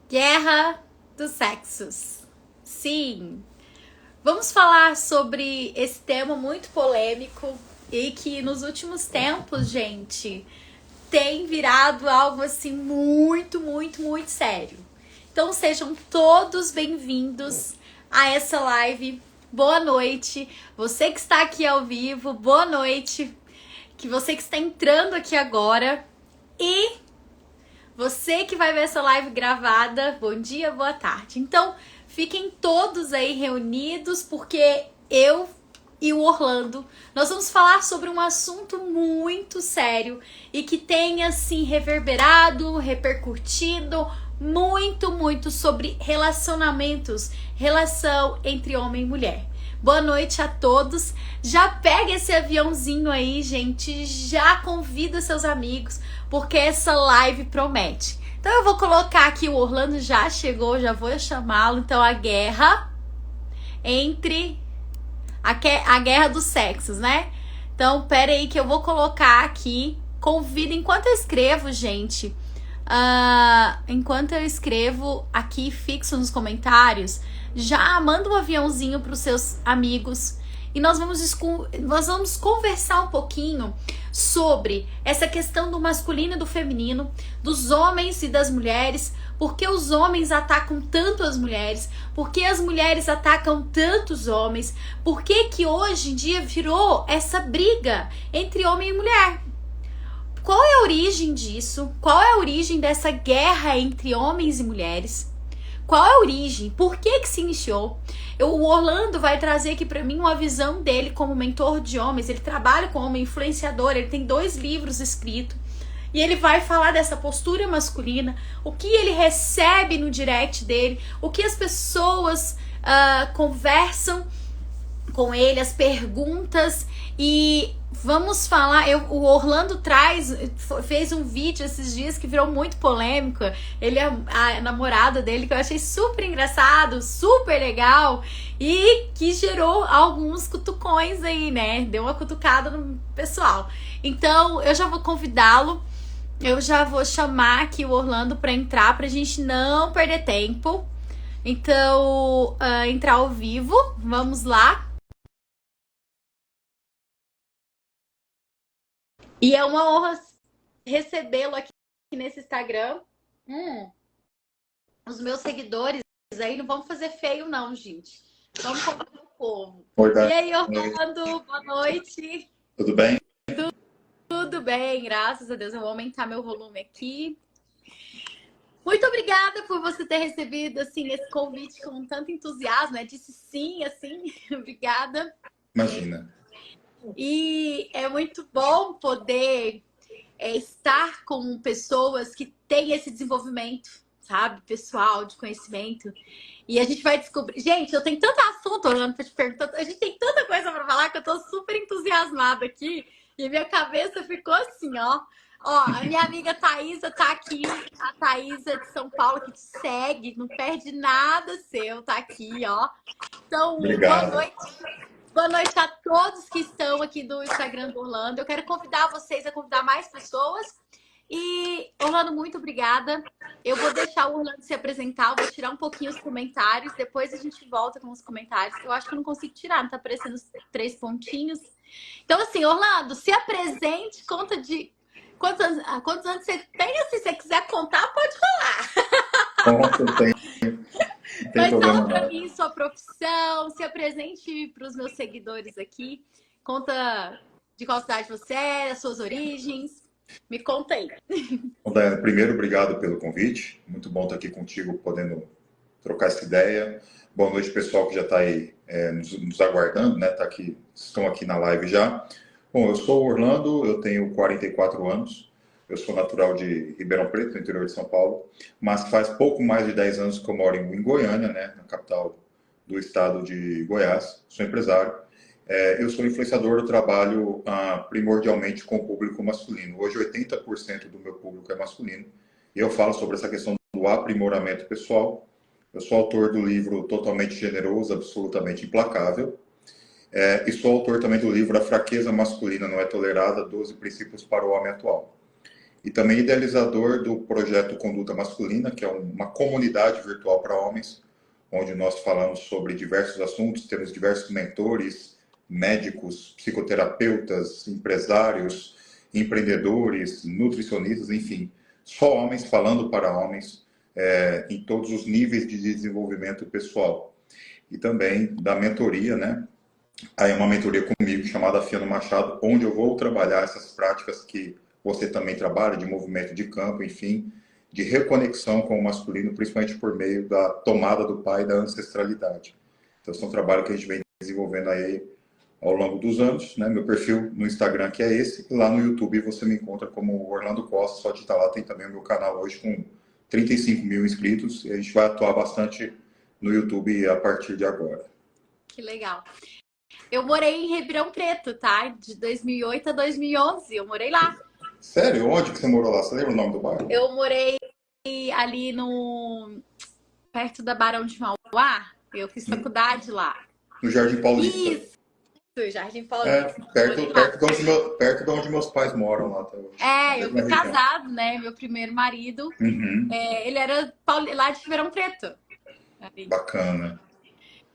Guerra dos sexos. Sim, vamos falar sobre esse tema muito polêmico e que nos últimos tempos, gente, tem virado algo assim muito sério. Então sejam todos bem-vindos a essa live. Boa noite. Você que está aqui ao vivo, boa noite. Que você que está entrando aqui agora e você que vai ver essa live gravada, bom dia, boa tarde. Então, fiquem todos aí reunidos, porque eu e o Orlando, nós vamos falar sobre um assunto muito sério e que tem, assim, reverberado, repercutido muito sobre relacionamentos, relação entre homem e mulher. Boa noite a todos. Já pega esse aviãozinho aí, gente. Já convida seus amigos, porque essa live promete. Então eu vou colocar aqui, o Orlando já chegou, já vou chamá-lo. Então a guerra entre... a guerra dos sexos, né? Então pera aí que eu vou colocar aqui. Convida, enquanto eu escrevo, gente... enquanto eu escrevo aqui, fixo nos comentários, já manda um aviãozinho para os seus amigos e nós vamos conversar um pouquinho sobre essa questão do masculino e do feminino, dos homens e das mulheres, por que os homens atacam tanto as mulheres, por que as mulheres atacam tanto os homens, por que hoje em dia virou essa briga entre homem e mulher. Qual é a origem disso? Qual é a origem dessa guerra entre homens e mulheres? Qual é a origem? Por que se iniciou? O Orlando vai trazer aqui para mim uma visão dele como mentor de homens. Ele trabalha com homem influenciador, ele tem 2 livros escritos. E ele vai falar dessa postura masculina, o que ele recebe no direct dele, o que as pessoas conversam com ele, as perguntas. E vamos falar, o Orlando fez um vídeo esses dias que virou muito polêmico. Ele é a namorada dele, que eu achei super engraçado, super legal, e que gerou alguns cutucões aí, né? Deu uma cutucada no pessoal. Então eu já vou convidá-lo, eu já vou chamar aqui o Orlando para entrar, pra gente não perder tempo. Então, entrar ao vivo, vamos lá. E é uma honra recebê-lo aqui nesse Instagram. Os meus seguidores aí não vão fazer feio, não, gente. Vamos convidar o povo. Oi, e aí, Orlando, boa noite. Tudo bem? Tudo bem, graças a Deus. Eu vou aumentar meu volume aqui. Muito obrigada por você ter recebido assim, esse convite com tanto entusiasmo, né? Disse sim, assim. Obrigada. Imagina. E é muito bom poder estar com pessoas que têm esse desenvolvimento, sabe, pessoal, de conhecimento. E a gente vai descobrir... Gente, eu tenho tanto assunto, Orlando, para te perguntar. A gente tem tanta coisa para falar que eu tô super entusiasmada aqui. E minha cabeça ficou assim, ó. Ó, a minha amiga Thaisa tá aqui. A Thaisa de São Paulo, que te segue, não perde nada seu, tá aqui, ó. Então, Obrigado. Boa noite. Boa noite a todos que estão aqui do Instagram do Orlando. Eu quero convidar vocês a convidar mais pessoas. E, Orlando, muito obrigada. Eu vou deixar o Orlando se apresentar, eu vou tirar um pouquinho os comentários, depois a gente volta com os comentários. Eu acho que eu não consigo tirar, não tá aparecendo os 3 pontinhos. Então, assim, Orlando, se apresente, conta de quantos anos você tem. Se você quiser contar, pode falar. Conta, tem Mas problema fala pra não. mim sua profissão, se apresente para os meus seguidores aqui. Conta de qual cidade você é, as suas origens. Me conta aí. Bom, Daiane, primeiro, obrigado pelo convite. Muito bom estar aqui contigo, podendo trocar essa ideia. Boa noite, pessoal que já está aí nos aguardando, né? Estão aqui na live já. Bom, eu sou o Orlando, eu tenho 44 anos. Eu sou natural de Ribeirão Preto, no interior de São Paulo, mas faz pouco mais de 10 anos que eu moro em Goiânia, né, na capital do estado de Goiás. Sou empresário. Eu sou influenciador, eu trabalho primordialmente com o público masculino. Hoje, 80% do meu público é masculino. E eu falo sobre essa questão do aprimoramento pessoal. Eu sou autor do livro Totalmente Generoso, Absolutamente Implacável. E sou autor também do livro A Fraqueza Masculina Não é Tolerada, 12 Princípios para o Homem Atual. e também idealizador do projeto Conduta Masculina, que é uma comunidade virtual para homens, onde nós falamos sobre diversos assuntos, temos diversos mentores, médicos, psicoterapeutas, empresários, empreendedores, nutricionistas, enfim, só homens falando para homens, em todos os níveis de desenvolvimento pessoal. E também da mentoria, né? Aí uma mentoria comigo chamada Fiano Machado, onde eu vou trabalhar essas práticas que você também trabalha, de movimento de campo, enfim, de reconexão com o masculino, principalmente por meio da tomada do pai e da ancestralidade. Então, esse é um trabalho que a gente vem desenvolvendo aí ao longo dos anos, né? Meu perfil no Instagram que é esse, e lá no YouTube você me encontra como Orlando Costa, só digitar lá, tem também o meu canal hoje com 35 mil inscritos, e a gente vai atuar bastante no YouTube a partir de agora. Que legal. Eu morei em Ribeirão Preto, tá? De 2008 a 2011, eu morei lá. Sério? Onde que você morou lá? Você lembra o nome do bairro? Eu morei ali perto da Barão de Mauá. Eu fiz faculdade lá. No Jardim Paulista. Isso, Jardim Paulista. Perto de onde meus pais moram lá até hoje. Eu fui casado, né? Meu primeiro marido, ele era lá de Ribeirão Preto. Bacana.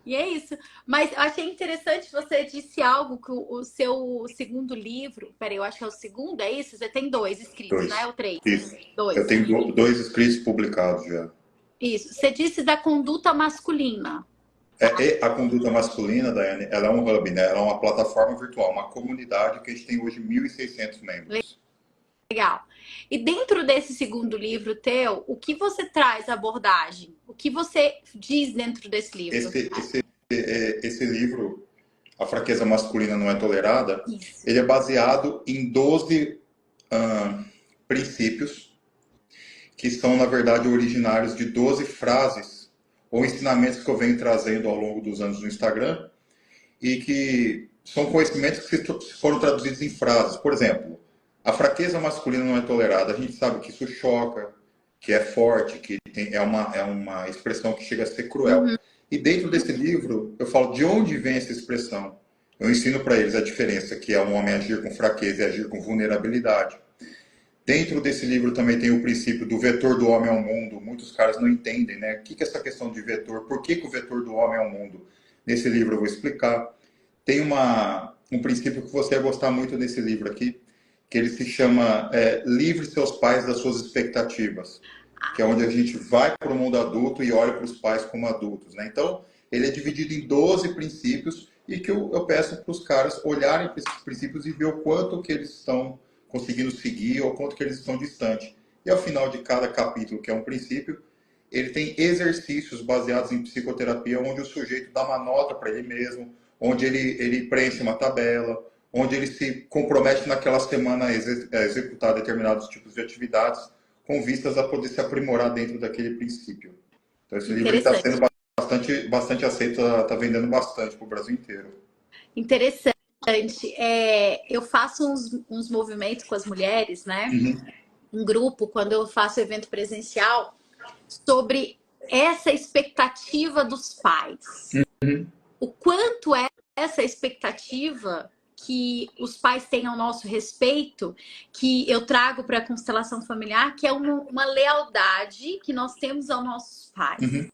E é isso. Mas eu achei interessante, você disse algo que o seu segundo livro... Peraí, eu acho que é o segundo, é isso? Você tem 2 escritos, né? Ou 3? Isso. 2. Eu tenho 2 escritos publicados já. Isso. Você disse da conduta masculina. A conduta masculina, Daiane, ela é um hub, né? Ela é uma plataforma virtual, uma comunidade que a gente tem hoje 1.600 membros. Legal. E dentro desse segundo livro teu, o que você traz a abordagem? O que você diz dentro desse livro? Esse livro, A Fraqueza Masculina Não é Tolerada, ele é baseado em 12 princípios que são, na verdade, originários de 12 frases ou ensinamentos que eu venho trazendo ao longo dos anos no Instagram e que são conhecimentos que foram traduzidos em frases. Por exemplo, a fraqueza masculina não é tolerada. A gente sabe que isso choca, que é forte, que é uma expressão que chega a ser cruel. E dentro desse livro, eu falo de onde vem essa expressão. Eu ensino para eles a diferença, que é um homem agir com fraqueza e agir com vulnerabilidade. Dentro desse livro também tem o princípio do vetor do homem ao mundo. Muitos caras não entendem, né? O que é essa questão de vetor? Por que o vetor do homem ao mundo? Nesse livro eu vou explicar. Tem um princípio que você vai gostar muito nesse livro aqui, que ele se chama Livre seus pais das suas expectativas, que é onde a gente vai para o mundo adulto e olha para os pais como adultos, né? Então, ele é dividido em 12 princípios e que eu peço para os caras olharem para esses princípios e ver o quanto que eles estão conseguindo seguir ou quanto que eles estão distantes. E ao final de cada capítulo, que é um princípio, ele tem exercícios baseados em psicoterapia, onde o sujeito dá uma nota para ele mesmo, onde ele preenche uma tabela, onde ele se compromete naquela semana a executar determinados tipos de atividades, com vistas a poder se aprimorar dentro daquele princípio. Então, esse livro está sendo bastante aceito, está vendendo bastante para o Brasil inteiro. Interessante. Eu faço uns movimentos com as mulheres, né? Um grupo, quando eu faço evento presencial, sobre essa expectativa dos pais. O quanto é essa expectativa que os pais têm ao nosso respeito, que eu trago para a constelação familiar, que é uma lealdade que nós temos aos nossos pais.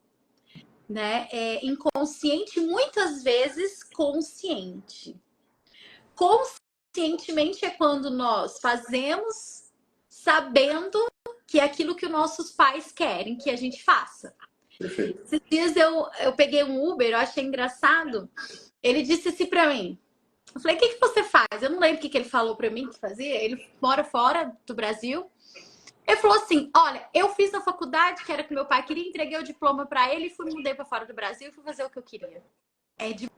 Né? Inconsciente, muitas vezes consciente. Conscientemente é quando nós fazemos sabendo que é aquilo que os nossos pais querem que a gente faça. Perfeito. Esses dias eu peguei um Uber, eu achei engraçado. Ele disse assim pra mim. Eu falei, o que você faz? Eu não lembro o que ele falou pra mim que fazia. Ele mora fora do Brasil. Ele falou assim, olha, eu fiz a faculdade, que era que meu pai queria, entreguei o diploma pra ele, mudei pra fora do Brasil e fui fazer o que eu queria. É de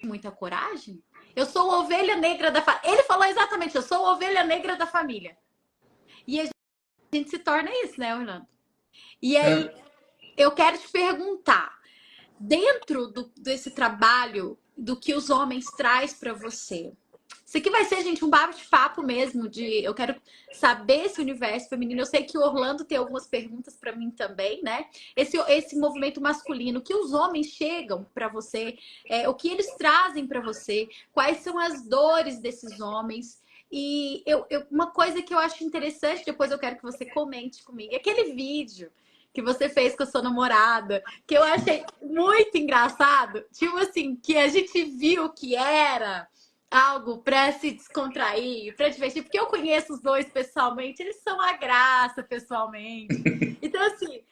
muita coragem? Eu sou a ovelha negra da família. Ele falou exatamente, eu sou a ovelha negra da família. E a gente se torna isso, né, Orlando? E aí, eu quero te perguntar, dentro desse trabalho, do que os homens traz para você, isso aqui vai ser, gente, um bate-papo mesmo, eu quero saber esse universo feminino. Eu sei que o Orlando tem algumas perguntas para mim também, né? Esse movimento masculino, que os homens chegam para você, o que eles trazem para você, quais são as dores desses homens, Uma coisa que eu acho interessante, depois eu quero que você comente comigo, é aquele vídeo que você fez com a sua namorada, que eu achei muito engraçado. Tipo assim, que a gente viu que era algo para se descontrair, para divertir, porque eu conheço os dois pessoalmente, eles são a graça pessoalmente. Então, assim,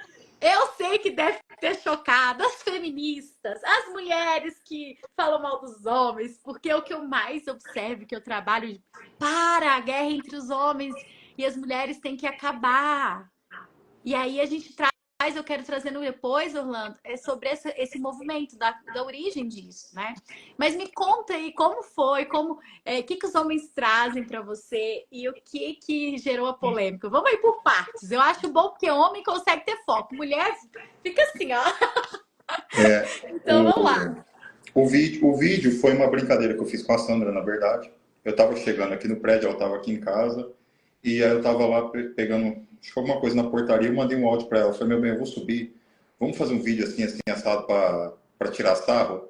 eu sei que deve ter chocado as feministas, as mulheres que falam mal dos homens, porque é o que eu mais observo, que eu trabalho para a guerra entre os homens e as mulheres tem que acabar. E aí a gente traz, eu quero trazer no depois, Orlando, é sobre esse movimento da origem disso, né? Mas me conta aí como foi, que os homens trazem para você e o que gerou a polêmica. Vamos aí por partes. Eu acho bom porque homem consegue ter foco, mulher fica assim, ó. Então vamos lá. O vídeo foi uma brincadeira que eu fiz com a Sandra, na verdade. Eu estava chegando aqui no prédio, ela estava aqui em casa, e aí eu estava lá pegando, acho que alguma coisa na portaria, eu mandei um áudio para ela. Eu falei, meu bem, eu vou subir, vamos fazer um vídeo assim, assado para tirar sarro?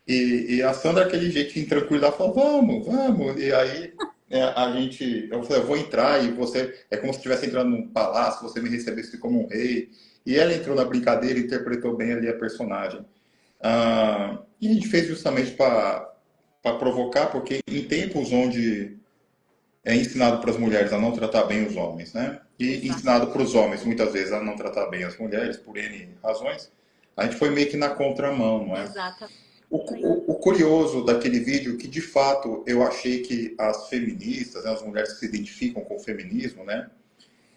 E a Sandra, aquele jeitinho tranquilo, ela falou, vamos, vamos. E aí eu falei, eu vou entrar e você, é como se estivesse entrando num palácio, você me recebesse como um rei. E ela entrou na brincadeira e interpretou bem ali a personagem. E a gente fez justamente para provocar, porque em tempos onde é ensinado para as mulheres a não tratar bem os homens, né? E ensinado para os homens, muitas vezes, a não tratar bem as mulheres, por N razões, a gente foi meio que na contramão, não é? Exatamente. O curioso daquele vídeo, que de fato eu achei que as feministas, né, as mulheres que se identificam com o feminismo, né?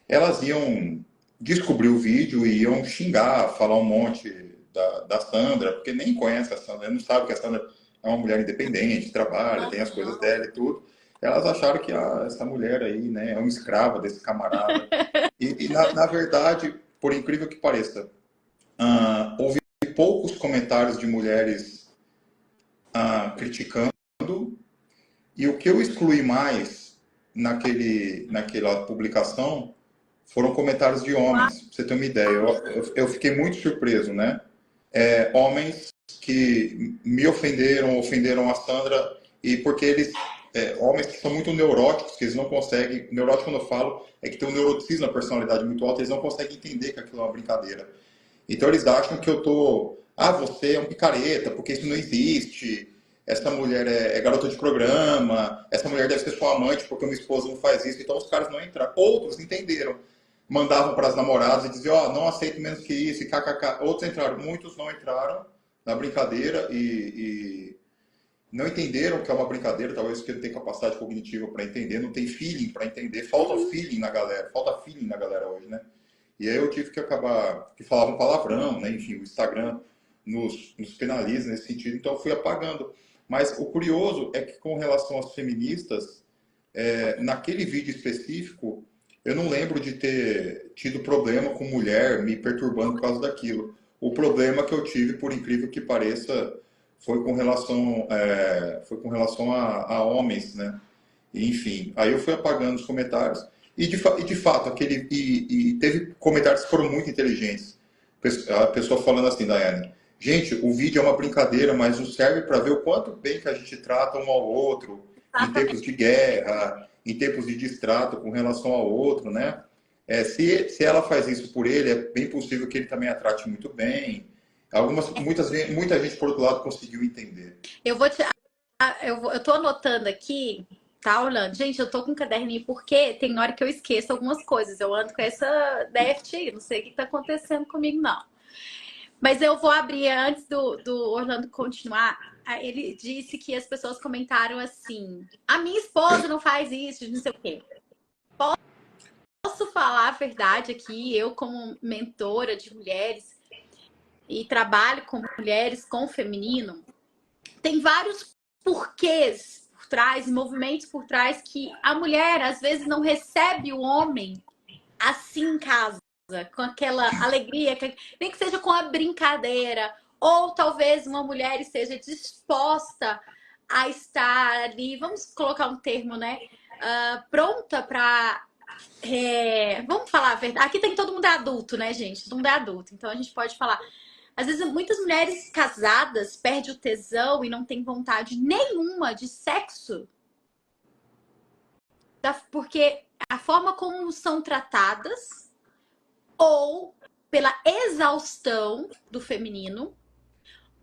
Elas iam descobrir o vídeo e iam xingar, falar um monte da Sandra, porque nem conhece a Sandra, não sabe que a Sandra é uma mulher independente, trabalha, tem as coisas dela e tudo. Elas acharam que essa mulher aí, né, é uma escrava desse camarada. E na verdade, por incrível que pareça, houve poucos comentários de mulheres criticando, e o que eu excluí mais naquela publicação foram comentários de homens, pra você ter uma ideia. Eu fiquei muito surpreso, né? Homens que me ofenderam a Sandra, e porque eles, homens que são muito neuróticos, que eles não conseguem, neurótico quando eu falo, é que tem um neuroticismo na personalidade muito alto, eles não conseguem entender que aquilo é uma brincadeira. Então eles acham que eu tô, você é um picareta, porque isso não existe, essa mulher é garota de programa, essa mulher deve ser sua amante porque minha esposa não faz isso, então os caras não entraram. Outros entenderam, mandavam para as namoradas e diziam, não aceito menos que isso, e kkk. Outros entraram, muitos não entraram na brincadeira e não entenderam que é uma brincadeira, talvez porque não tem capacidade cognitiva para entender, não tem feeling para entender, falta feeling na galera hoje, né? E aí eu tive que acabar, que falava um palavrão, né? Enfim, o Instagram nos penaliza nesse sentido, então eu fui apagando. Mas o curioso é que com relação às feministas, naquele vídeo específico, eu não lembro de ter tido problema com mulher me perturbando por causa daquilo. O problema que eu tive, por incrível que pareça, foi com relação a homens, né? Enfim, aí eu fui apagando os comentários de fato teve comentários que foram muito inteligentes. A pessoa falando assim, Daiane, gente, o vídeo é uma brincadeira, mas não serve para ver o quanto bem que a gente trata um ao outro em tempos de guerra, em tempos de distrato com relação ao outro, né? Se ela faz isso por ele, é bem possível que ele também a trate muito bem. Muita gente, por outro lado, conseguiu entender. Eu tô anotando aqui, tá, Orlando? Gente, eu tô com um caderninho porque tem hora que eu esqueço algumas coisas. Eu ando com essa DFT aí, não sei o que tá acontecendo comigo, não. Mas eu vou abrir antes do Orlando continuar. Ele disse que as pessoas comentaram assim: a minha esposa não faz isso, não sei o quê. Posso falar a verdade aqui, eu, como mentora de mulheres e trabalho com mulheres com feminino, tem vários porquês por trás, movimentos por trás, que a mulher às vezes não recebe o homem assim em casa, com aquela alegria, nem que seja com a brincadeira, ou talvez uma mulher esteja disposta a estar ali, vamos colocar um termo, né? Pronta para. Vamos falar a verdade. Aqui tem todo mundo é adulto, né, gente? Todo mundo é adulto. Então a gente pode falar. Às vezes, muitas mulheres casadas perdem o tesão e não tem vontade nenhuma de sexo porque a forma como são tratadas ou pela exaustão do feminino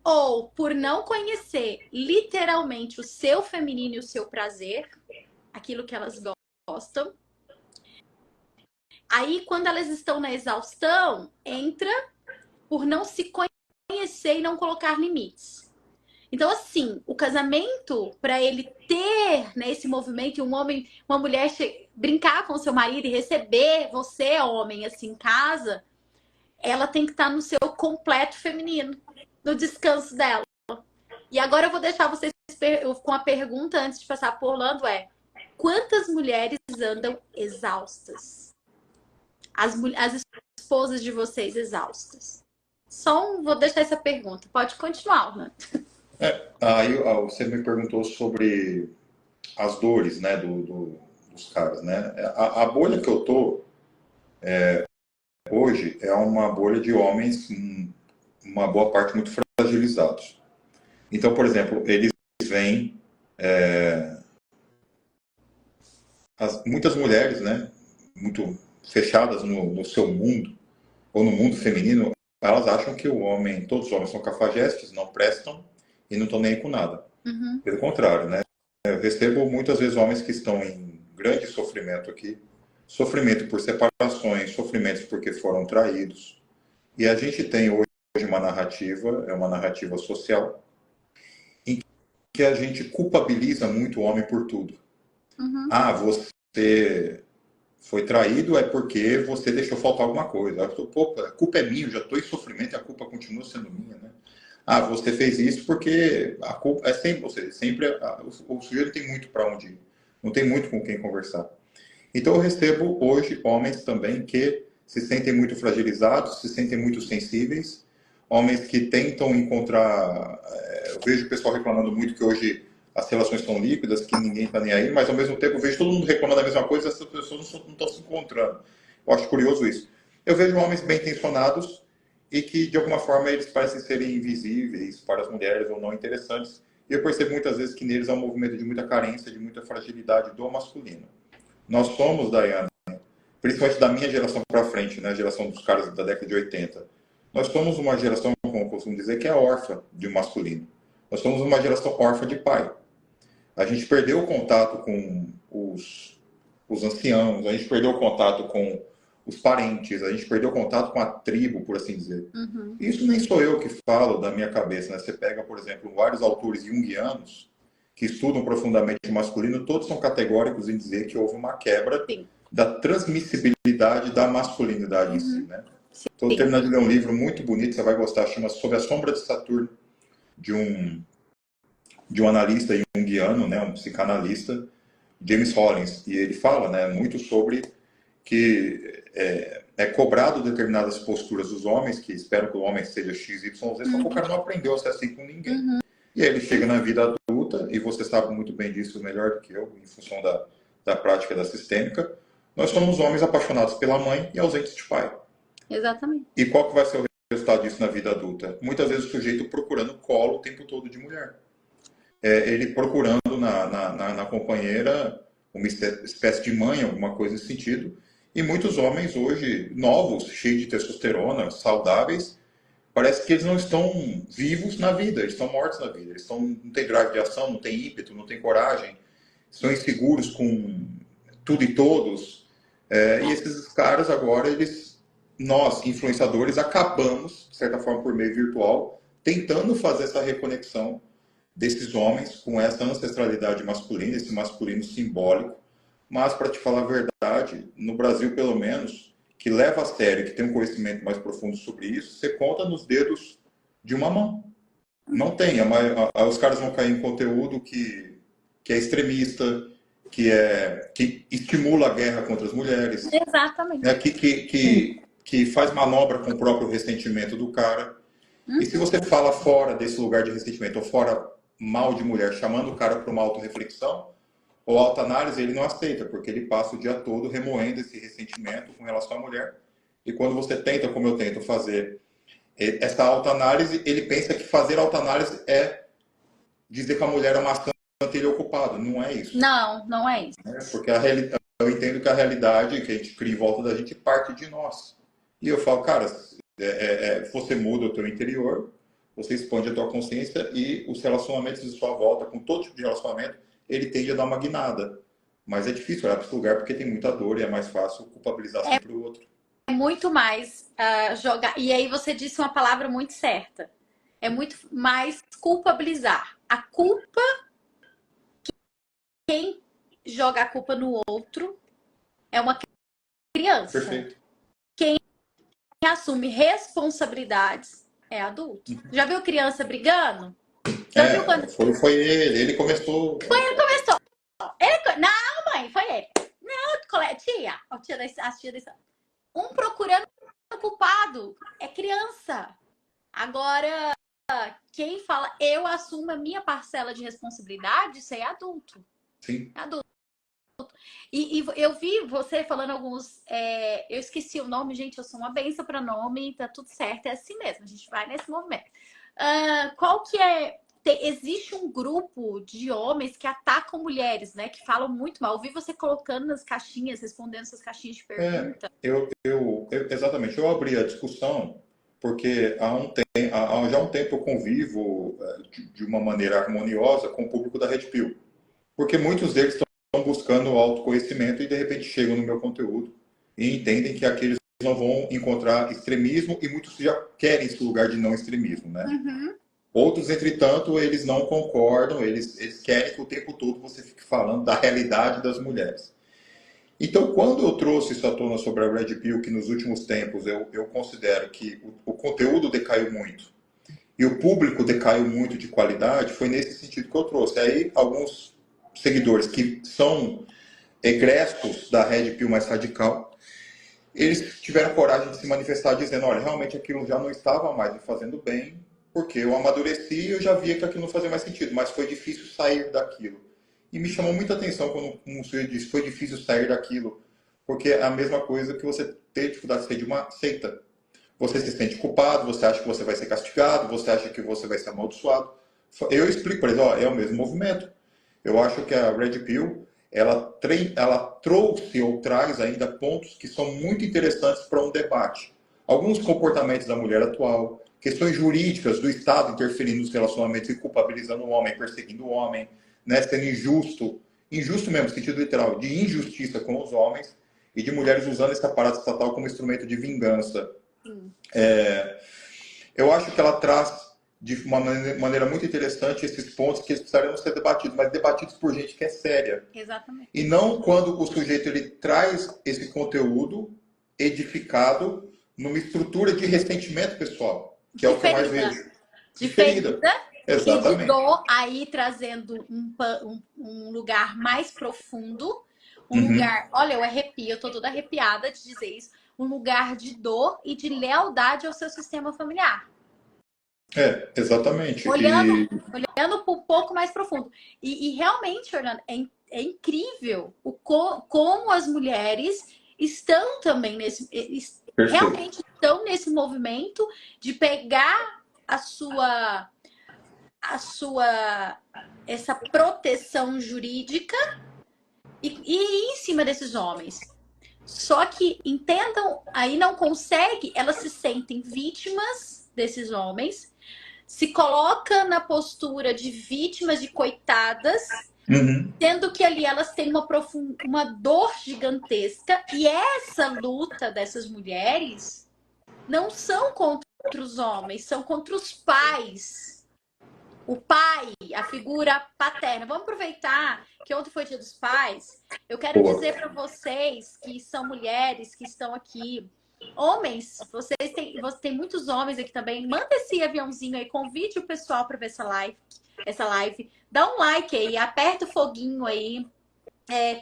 ou por não conhecer literalmente o seu feminino e o seu prazer, aquilo que elas gostam. Aí, quando elas estão na exaustão, entra por não se conhecer e não colocar limites. Então, assim, o casamento, para ele ter, né, esse movimento, um homem, uma mulher brincar com o seu marido e receber você, homem, assim, em casa, ela tem que estar no seu completo feminino, no descanso dela. E agora eu vou deixar vocês com a pergunta antes de passar por Orlando, quantas mulheres andam exaustas? As esposas de vocês exaustas? Vou deixar essa pergunta. Pode continuar, né? Aí você me perguntou sobre as dores, né, dos caras, né? A bolha que eu tô hoje é uma bolha de homens, uma boa parte muito fragilizados. Então, por exemplo, eles veem muitas mulheres, né, muito fechadas no seu mundo, ou no mundo feminino, elas acham que todos os homens são cafajestes, não prestam e não estão nem aí com nada. Uhum. Pelo contrário, né? Eu recebo muitas vezes homens que estão em grande sofrimento aqui, sofrimento por separações, sofrimentos porque foram traídos. E a gente tem hoje uma narrativa, é uma narrativa social, em que a gente culpabiliza muito o homem por tudo. Uhum. Ah, você foi traído é porque você deixou faltar alguma coisa. Pô, a culpa é minha, eu já estou em sofrimento e a culpa continua sendo minha, né? Ah, você fez isso porque a culpa é sempre você. Sempre o sujeito tem muito para onde ir, não tem muito com quem conversar. Então eu recebo hoje homens também que se sentem muito fragilizados, se sentem muito sensíveis, homens que tentam encontrar. Eu vejo o pessoal reclamando muito que hoje as relações estão líquidas, que ninguém está nem aí, mas ao mesmo tempo eu vejo todo mundo reclamando da mesma coisa e essas pessoas não estão se encontrando. Eu acho curioso isso. Eu vejo homens bem intencionados e que de alguma forma eles parecem serem invisíveis para as mulheres ou não interessantes. E eu percebo muitas vezes que neles há um movimento de muita carência, de muita fragilidade do masculino. Nós somos, Dayana, principalmente da minha geração para frente, né, a geração dos caras da década de 80, nós somos uma geração, como eu costumo dizer, que é órfã de masculino. Nós somos uma geração órfã de pai. A gente perdeu o contato com os anciãos, a gente perdeu o contato com os parentes, a gente perdeu o contato com a tribo, por assim dizer. Uhum. Isso nem sou eu que falo da minha cabeça, né? Você pega, por exemplo, vários autores junguianos que estudam profundamente o masculino, todos são categóricos em dizer que houve uma quebra Sim. da transmissibilidade da masculinidade em si, né? Estou terminando de ler um livro muito bonito, você vai gostar, chama Sob a Sombra de Saturno, de um analista junguiano, né, um psicanalista, James Hollins, e ele fala, né, muito sobre que é cobrado determinadas posturas dos homens, que esperam que o homem seja X, Y, Z, só que o cara não aprendeu a ser assim com ninguém. Uhum. E aí ele chega na vida adulta, e você sabe muito bem disso melhor do que eu, em função da prática da sistêmica, nós somos homens apaixonados pela mãe e ausentes de pai. Exatamente. E qual que vai ser o resultado disso na vida adulta? Muitas vezes o sujeito procurando colo o tempo todo de mulher. Ele procurando na companheira uma espécie de mãe, alguma coisa nesse sentido. E muitos homens hoje, novos, cheios de testosterona, saudáveis, parece que eles não estão vivos na vida, eles estão mortos na vida. Eles não têm drive de ação, não têm ímpeto, não têm coragem, são inseguros com tudo e todos. E esses caras agora, nós, influenciadores, acabamos, de certa forma por meio virtual, tentando fazer essa reconexão desses homens com essa ancestralidade masculina, esse masculino simbólico. Mas, para te falar a verdade, no Brasil, pelo menos, que leva a sério, que tem um conhecimento mais profundo sobre isso, você conta nos dedos de uma mão. Não tem. Os caras vão cair em conteúdo que é extremista, que estimula a guerra contra as mulheres. Exatamente. Né, que faz manobra com o próprio ressentimento do cara. Uhum. E se você fala fora desse lugar de ressentimento, ou fora mal de mulher, chamando o cara para uma autorreflexão, ou autoanálise, ele não aceita, porque ele passa o dia todo remoendo esse ressentimento com relação à mulher. E quando você tenta, como eu tento, fazer essa autoanálise, ele pensa que fazer autoanálise é dizer que a mulher é uma manter ele ocupado. Não é isso. Não, não é isso. Né? Porque eu entendo que a realidade que a gente cria em volta da gente parte de nós. E eu falo, cara, você muda o teu interior, você expande a tua consciência e os relacionamentos de sua volta, com todo tipo de relacionamento, ele tende a dar uma guinada. Mas é difícil olhar para esse lugar porque tem muita dor e é mais fácil culpabilizar sempre o outro. É muito mais jogar. E aí você disse uma palavra muito certa. É muito mais culpabilizar. A culpa, quem joga a culpa no outro é uma criança. Perfeito. Quem assume responsabilidades é adulto. Já viu criança brigando? Já viu quando. Foi ele começou. Foi ele que começou. Não, mãe, foi ele. Não, tia. As tia desse. Um procurando culpado é criança. Agora, quem fala eu assumo a minha parcela de responsabilidade, isso é adulto. Sim. É adulto. E eu vi você falando alguns. Eu esqueci o nome, gente. Eu sou uma benção para nome, tá tudo certo, é assim mesmo. A gente vai nesse movimento. Qual que é? Existe um grupo de homens que atacam mulheres, né? Que falam muito mal. Eu vi você colocando nas caixinhas, respondendo essas caixinhas de pergunta. Exatamente. Eu abri a discussão porque já há um tempo eu convivo de uma maneira harmoniosa com o público da Red Pill. Porque muitos deles estão buscando autoconhecimento e de repente chegam no meu conteúdo e entendem que aqueles não vão encontrar extremismo e muitos já querem esse lugar de não extremismo, né? Uhum. Outros, entretanto, eles não concordam, eles querem que o tempo todo você fique falando da realidade das mulheres. Então, quando eu trouxe isso à tona sobre a Red Pill, que nos últimos tempos eu considero que o conteúdo decaiu muito e o público decaiu muito de qualidade, foi nesse sentido que eu trouxe. Aí, alguns seguidores que são egressos da Red Pill mais radical, eles tiveram coragem de se manifestar dizendo, olha, realmente aquilo já não estava mais me fazendo bem, porque eu amadureci e eu já via que aquilo não fazia mais sentido, mas foi difícil sair daquilo. E me chamou muita atenção quando um sujeito disse, foi difícil sair daquilo, porque é a mesma coisa que você ter dificuldade de sair de uma seita. Você se sente culpado, você acha que você vai ser castigado, você acha que você vai ser amaldiçoado. Eu explico para eles, ó, é o mesmo movimento. Eu acho que a Red Pill, ela trouxe ou traz ainda pontos que são muito interessantes para um debate. Alguns comportamentos da mulher atual, questões jurídicas do Estado interferindo nos relacionamentos e culpabilizando o homem, perseguindo o homem, né, sendo injusto mesmo, no sentido literal, de injustiça com os homens e de mulheres usando esse aparato estatal como instrumento de vingança. Eu acho que ela traz de uma maneira muito interessante esses pontos que eles precisariam ser debatidos, mas debatidos por gente que é séria. Exatamente. E não quando o sujeito ele traz esse conteúdo edificado numa estrutura de ressentimento pessoal, que é o que eu mais vejo. De ferida. Exatamente. E de dor, aí trazendo um lugar mais profundo, lugar, olha, eu arrepio, eu tô toda arrepiada de dizer isso, um lugar de dor e de lealdade ao seu sistema familiar. Exatamente. Olhando para um pouco mais profundo. E realmente, Orlando, é incrível como as mulheres estão também realmente estão nesse movimento de pegar essa proteção jurídica e ir em cima desses homens. Só que, entendam, aí não consegue, elas se sentem vítimas desses homens, se coloca na postura de vítimas, de coitadas, sendo que ali elas têm uma dor gigantesca, e essa luta dessas mulheres não são contra os homens, são contra os pais. O pai, a figura paterna. Vamos aproveitar que ontem foi Dia dos Pais. Eu quero dizer para vocês que são mulheres que estão aqui, homens, tem muitos homens aqui também. Manda esse aviãozinho aí, convide o pessoal para ver essa live. Dá um like aí, aperta o foguinho aí.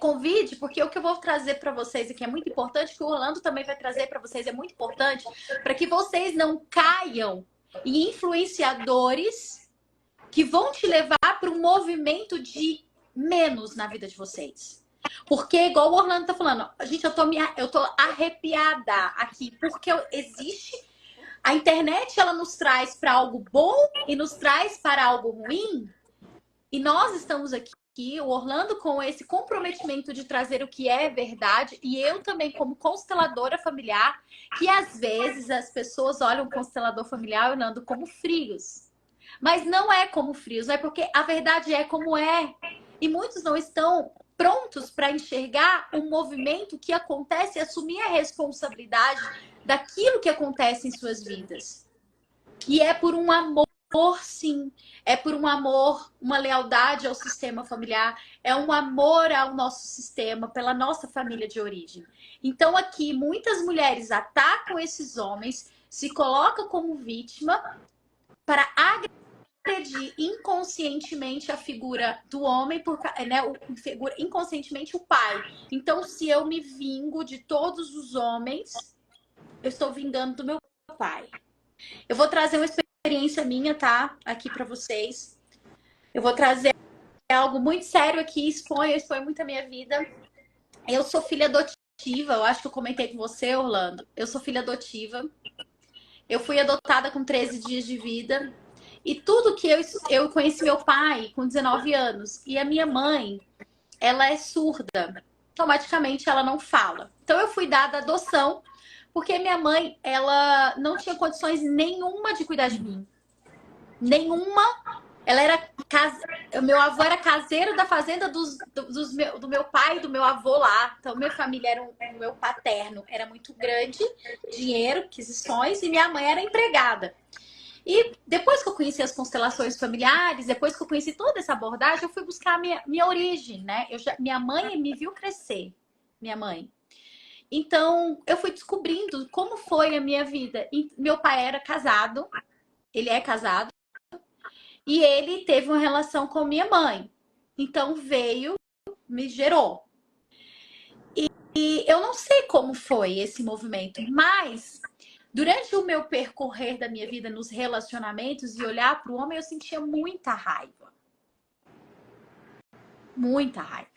Convide, porque o que eu vou trazer para vocês aqui é muito importante, que o Orlando também vai trazer para vocês, é muito importante, para que vocês não caiam em influenciadores que vão te levar para um movimento de menos na vida de vocês. Porque, igual o Orlando tá falando, gente, eu tô arrepiada aqui, porque existe... A internet, ela nos traz para algo bom e nos traz para algo ruim. E nós estamos aqui, o Orlando, com esse comprometimento de trazer o que é verdade, e eu também, como consteladora familiar, que às vezes as pessoas olham o constelador familiar, Orlando, como frios. Mas não é como frios, é porque a verdade é como é. E muitos não estão prontos para enxergar um movimento que acontece e assumir a responsabilidade daquilo que acontece em suas vidas. E é por um amor, sim. É por um amor, uma lealdade ao sistema familiar. É um amor ao nosso sistema, pela nossa família de origem. Então, aqui, muitas mulheres atacam esses homens, se colocam como vítima para agredir inconscientemente a figura do homem, né, inconscientemente o pai. Então, se eu me vingo de todos os homens, eu estou vingando do meu pai. Eu vou trazer uma experiência minha, tá? Aqui para vocês. Eu vou trazer algo muito sério aqui, eu exponho muito a minha vida. Eu sou filha adotiva, eu acho que eu comentei com você, Orlando. Eu sou filha adotiva. Eu fui adotada com 13 dias de vida. E tudo que eu conheci meu pai com 19 anos. E a minha mãe, ela é surda. Automaticamente ela não fala. Então eu fui dada adoção porque minha mãe, ela não tinha condições nenhuma de cuidar de mim. Nenhuma. Ela era meu avô era caseiro da fazenda do meu pai e do meu avô lá. Então, minha família era o meu paterno era muito grande, dinheiro, aquisições, e minha mãe era empregada. E depois que eu conheci as constelações familiares, depois que eu conheci toda essa abordagem, eu fui buscar a minha origem, né? Minha mãe me viu crescer, minha mãe. Então, eu fui descobrindo como foi a minha vida. E meu pai era casado, ele é casado, e ele teve uma relação com minha mãe. Então, veio, me gerou. E eu não sei como foi esse movimento, mas durante o meu percorrer da minha vida nos relacionamentos e olhar para o homem, eu sentia muita raiva. Muita raiva.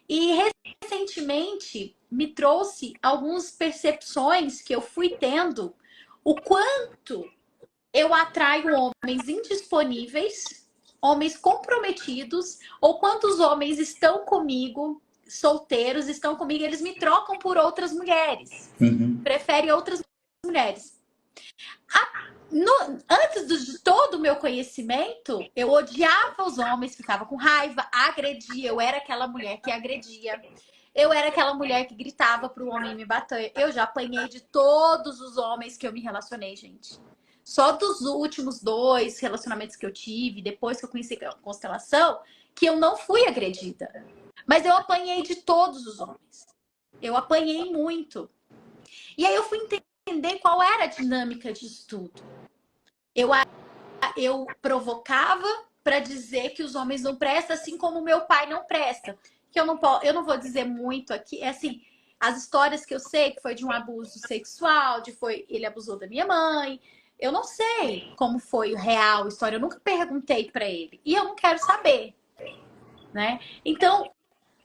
E recentemente me trouxe algumas percepções que eu fui tendo, o quanto eu atraio homens indisponíveis, homens comprometidos, ou quantos homens estão comigo, solteiros, estão comigo, eles me trocam por outras mulheres. Preferem outras mulheres. Antes de todo o meu conhecimento, eu odiava os homens, ficava com raiva, agredia. Eu era aquela mulher que agredia. Eu era aquela mulher que gritava pro homem me bater. Eu já apanhei de todos os homens que eu me relacionei, gente. Só dos últimos 2 relacionamentos que eu tive, depois que eu conheci a constelação, que eu não fui agredida. Mas eu apanhei de todos os homens. Eu apanhei muito. E aí eu fui entender qual era a dinâmica disso tudo. Eu provocava para dizer que os homens não prestam, assim como meu pai não presta. Que eu não vou dizer muito aqui, é assim, as histórias que eu sei que foi de um abuso sexual, ele abusou da minha mãe. Eu não sei como foi o real a história, eu nunca perguntei para ele. E eu não quero saber, né? Então,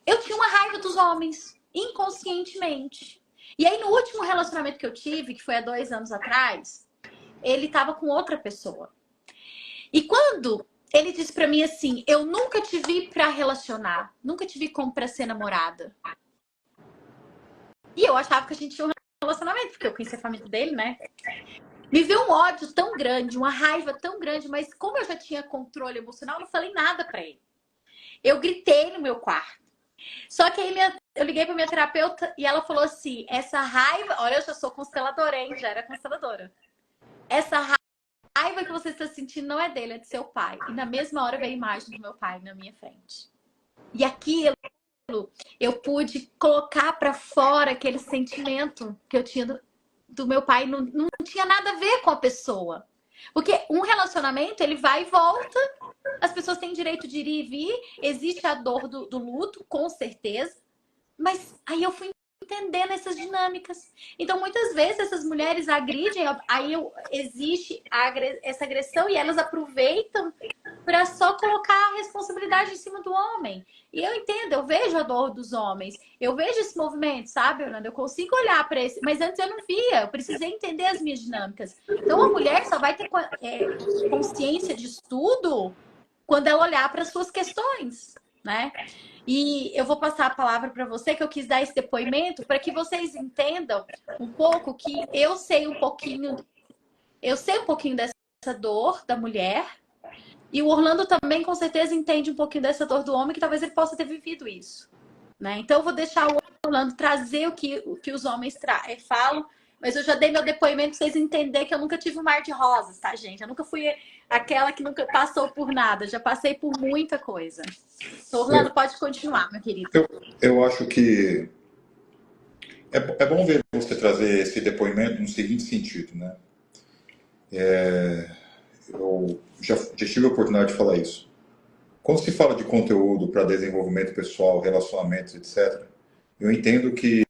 eu tinha uma raiva dos homens, inconscientemente. E aí, no último relacionamento que eu tive, que foi há 2 anos atrás, ele estava com outra pessoa. E quando ele disse para mim assim, eu nunca te vi para relacionar, nunca te vi como para ser namorada. E eu achava que a gente tinha um relacionamento, porque eu conhecia a família dele, né? Me veio um ódio tão grande, uma raiva tão grande, mas como eu já tinha controle emocional, eu não falei nada para ele. Eu gritei no meu quarto. Só que aí eu liguei pra minha terapeuta e ela falou assim, essa raiva... Olha, eu já sou consteladora, hein? Já era consteladora. Essa raiva que você está sentindo não é dele, é de seu pai. E na mesma hora veio a imagem do meu pai na minha frente. E aquilo, eu pude colocar para fora aquele sentimento que eu tinha do meu pai. Não tinha nada a ver com a pessoa. Porque um relacionamento, ele vai e volta. As pessoas têm direito de ir e vir. Existe a dor do luto, com certeza. Mas aí eu fui entendendo essas dinâmicas. Então, muitas vezes, essas mulheres agridem, aí existe essa agressão e elas aproveitam para só colocar a responsabilidade em cima do homem. E eu entendo, eu vejo a dor dos homens, eu vejo esse movimento, sabe, Orlando? Eu consigo olhar para esse, mas antes eu não via, eu precisei entender as minhas dinâmicas. Então, a mulher só vai ter consciência disso tudo quando ela olhar para as suas questões, né? E eu vou passar a palavra para você, que eu quis dar esse depoimento para que vocês entendam um pouco que eu sei um pouquinho dessa dor da mulher, e o Orlando também com certeza entende um pouquinho dessa dor do homem, que talvez ele possa ter vivido isso, né? Então eu vou deixar o Orlando trazer o que os homens falam, mas eu já dei meu depoimento para vocês entenderem que eu nunca tive um mar de rosas, tá, gente? Eu nunca fui aquela que nunca passou por nada, já passei por muita coisa. Então, Orlando, Eu, pode continuar, meu querido. eu acho que é bom ver você trazer esse depoimento no seguinte sentido, né? Eu já tive a oportunidade de falar isso. Quando se fala de conteúdo para desenvolvimento pessoal, relacionamentos, etc., eu entendo que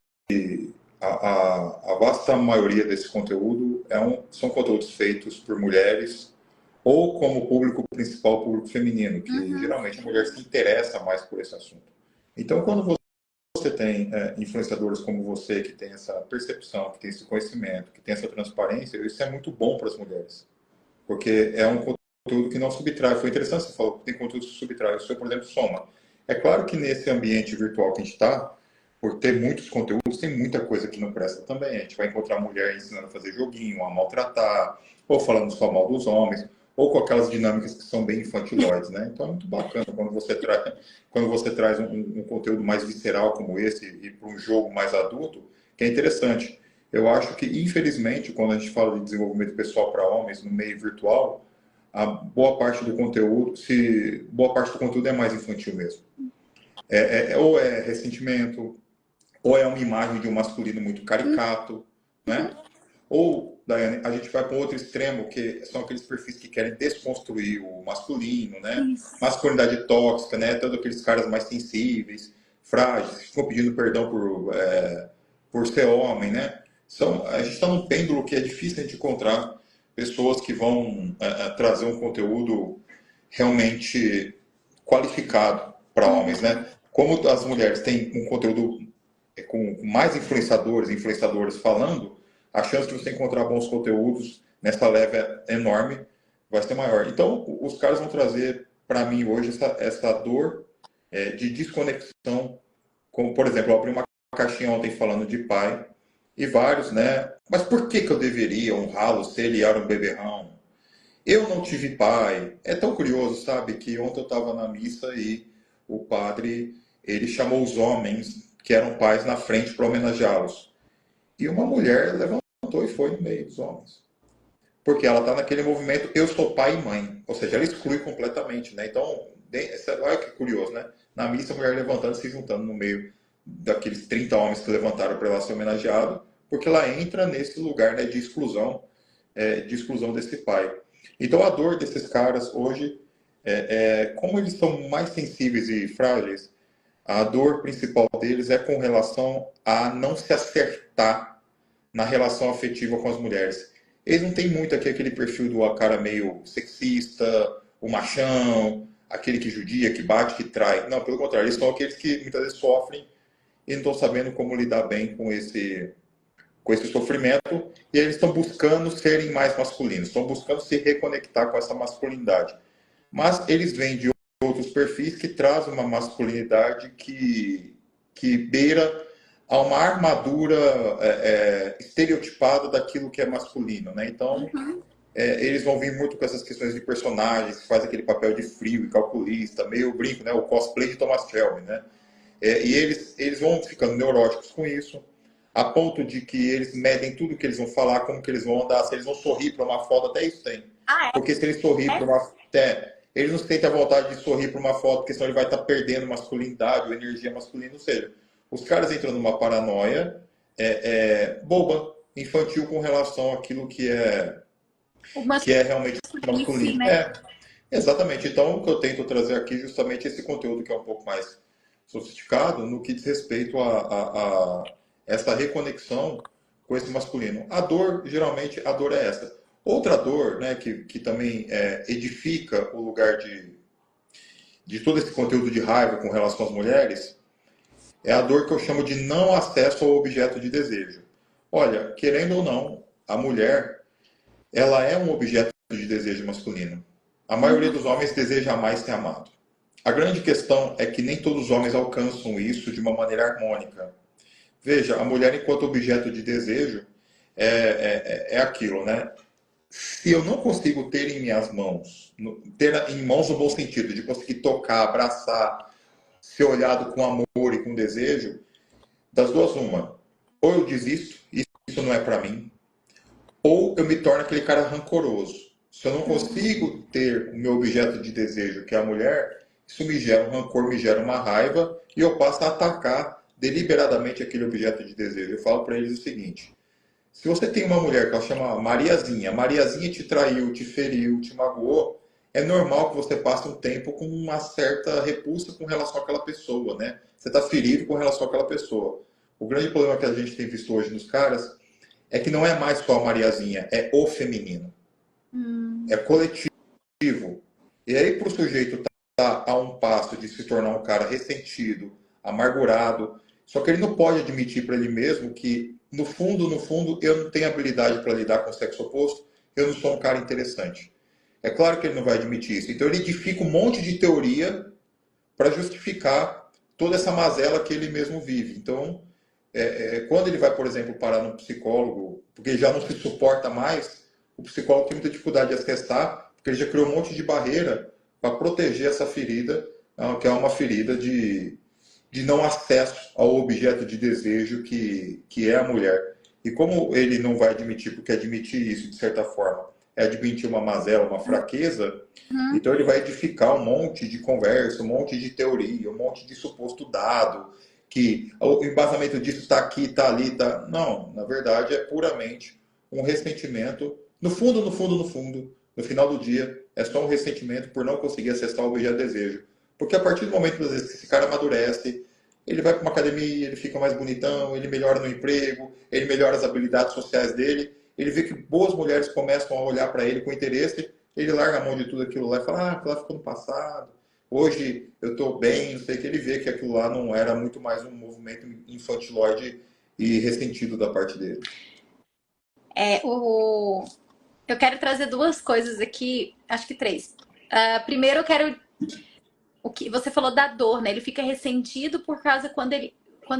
a vasta maioria desse conteúdo são conteúdos feitos por mulheres ou como público principal, público feminino, que geralmente a mulher se interessa mais por esse assunto. Então, quando você tem influenciadores como você, que tem essa percepção, que tem esse conhecimento, que tem essa transparência, isso é muito bom para as mulheres, porque é um conteúdo que não subtrai. Foi interessante você falar que tem conteúdo que subtrai. O seu, por exemplo, soma. É claro que nesse ambiente virtual que a gente está, por ter muitos conteúdos, tem muita coisa que não presta também. A gente vai encontrar mulher ensinando a fazer joguinho, a maltratar, ou falando só mal dos homens, ou com aquelas dinâmicas que são bem infantiloides, né? Então é muito bacana quando você traz um conteúdo mais visceral como esse e para um jogo mais adulto, que é interessante. Eu acho que, infelizmente, quando a gente fala de desenvolvimento pessoal para homens no meio virtual, a boa parte do conteúdo, boa parte do conteúdo é mais infantil mesmo. Ou é ressentimento, ou é uma imagem de um masculino muito caricato, né? Ou, Daiane, a gente vai para um outro extremo, que são aqueles perfis que querem desconstruir o masculino, né? Isso. Masculinidade tóxica, né? Todos aqueles caras mais sensíveis, frágeis, que ficam pedindo perdão por ser homem, né? A gente está num pêndulo que é difícil a gente encontrar pessoas que vão trazer um conteúdo realmente qualificado para homens, né? Como as mulheres têm um conteúdo com mais influenciadores falando, a chance de você encontrar bons conteúdos nessa leve é enorme, vai ser maior. Então, os caras vão trazer para mim hoje essa dor de desconexão, como, por exemplo, eu abri uma caixinha ontem falando de pai, e vários, né? Mas por que eu deveria honrá-lo se ele era um beberrão? Eu não tive pai. É tão curioso, sabe, que ontem eu estava na missa e o padre, ele chamou os homens que eram pais na frente para homenageá-los. E uma mulher levantou e foi no meio dos homens. Porque ela está naquele movimento, eu sou pai e mãe. Ou seja, ela exclui completamente, né? Então, olha que curioso, né? Na missa, a mulher levantando e se juntando no meio daqueles 30 homens que levantaram para ela ser homenageado, porque ela entra nesse lugar, né, de exclusão desse pai. Então, a dor desses caras hoje, como eles são mais sensíveis e frágeis, a dor principal deles é com relação a não se acertar na relação afetiva com as mulheres. Eles não têm muito aqui aquele perfil do cara meio sexista, o machão, aquele que judia, que bate, que trai. Não, pelo contrário, eles são aqueles que muitas vezes sofrem e não estão sabendo como lidar bem com esse sofrimento, e eles estão buscando serem mais masculinos, estão buscando se reconectar com essa masculinidade. Mas eles vêm de outros perfis que trazem uma masculinidade que beira a uma armadura estereotipada daquilo que é masculino, né? Então, eles vão vir muito com essas questões de personagens, que faz aquele papel de frio e calculista, meio brinco, né? O cosplay de Thomas Shelby, né? E eles vão ficando neuróticos com isso, a ponto de que eles medem tudo que eles vão falar, como que eles vão andar, se eles vão sorrir para uma foto, até isso tem. Porque se ele sorrir para uma... eles não sentem a vontade de sorrir para uma foto, porque senão ele vai estar perdendo masculinidade ou energia masculina. Ou seja, os caras entram numa paranoia boba, infantil com relação àquilo que é realmente masculino. Né? Exatamente. Então, o que eu tento trazer aqui é justamente esse conteúdo que é um pouco mais sofisticado no que diz respeito a essa reconexão com esse masculino. A dor, geralmente, a dor é essa. Outra dor, né, que também edifica o lugar de todo esse conteúdo de raiva com relação às mulheres, é a dor que eu chamo de não acesso ao objeto de desejo. Olha, querendo ou não, a mulher, ela é um objeto de desejo masculino. A maioria dos homens deseja mais ser amado. A grande questão é que nem todos os homens alcançam isso de uma maneira harmônica. Veja, a mulher enquanto objeto de desejo é aquilo, né? Se eu não consigo ter em minhas mãos, ter em mãos no bom sentido, de conseguir tocar, abraçar, ser olhado com amor e com desejo, das duas uma. Ou eu desisto, isso não é para mim, ou eu me torno aquele cara rancoroso. Se eu não consigo ter o meu objeto de desejo, que é a mulher, isso me gera um rancor, me gera uma raiva e eu passo a atacar deliberadamente aquele objeto de desejo. Eu falo para eles o seguinte: se você tem uma mulher que ela chama Mariazinha, Mariazinha te traiu, te feriu, te magoou, é normal que você passe um tempo com uma certa repulsa com relação àquela pessoa, né? Você está ferido com relação àquela pessoa. O grande problema que a gente tem visto hoje nos caras é que não é mais só a Mariazinha, é o feminino. É coletivo. E aí, para o sujeito estar a um passo de se tornar um cara ressentido, amargurado, só que ele não pode admitir para ele mesmo que, no fundo, eu não tenho habilidade para lidar com o sexo oposto, eu não sou um cara interessante. É claro que ele não vai admitir isso. Então, ele edifica um monte de teoria para justificar toda essa mazela que ele mesmo vive. Então, quando ele vai, por exemplo, parar no psicólogo, porque ele já não se suporta mais, o psicólogo tem muita dificuldade de acessar, porque ele já criou um monte de barreira para proteger essa ferida, que é uma ferida de não acesso ao objeto de desejo que é a mulher. E como ele não vai admitir, porque admitir isso, de certa forma, é admitir uma mazela, uma fraqueza, então ele vai edificar um monte de conversa, um monte de teoria, um monte de suposto dado, que o embasamento disso está aqui, está ali, está... Não, na verdade é puramente um ressentimento. No fundo, no fundo, no fundo, no final do dia, é só um ressentimento por não conseguir acessar o objeto de desejo. Porque a partir do momento, às vezes, que esse cara amadurece, ele vai para uma academia, ele fica mais bonitão, ele melhora no emprego, ele melhora as habilidades sociais dele, ele vê que boas mulheres começam a olhar para ele com interesse, ele larga a mão de tudo aquilo lá e fala, aquilo lá ficou no passado, hoje eu estou bem, não sei o que, ele vê que aquilo lá não era muito mais um movimento infantiloide e ressentido da parte dele. Eu quero trazer duas coisas aqui, acho que três. Primeiro, eu quero o que você falou da dor, né? Ele fica ressentido por causa quando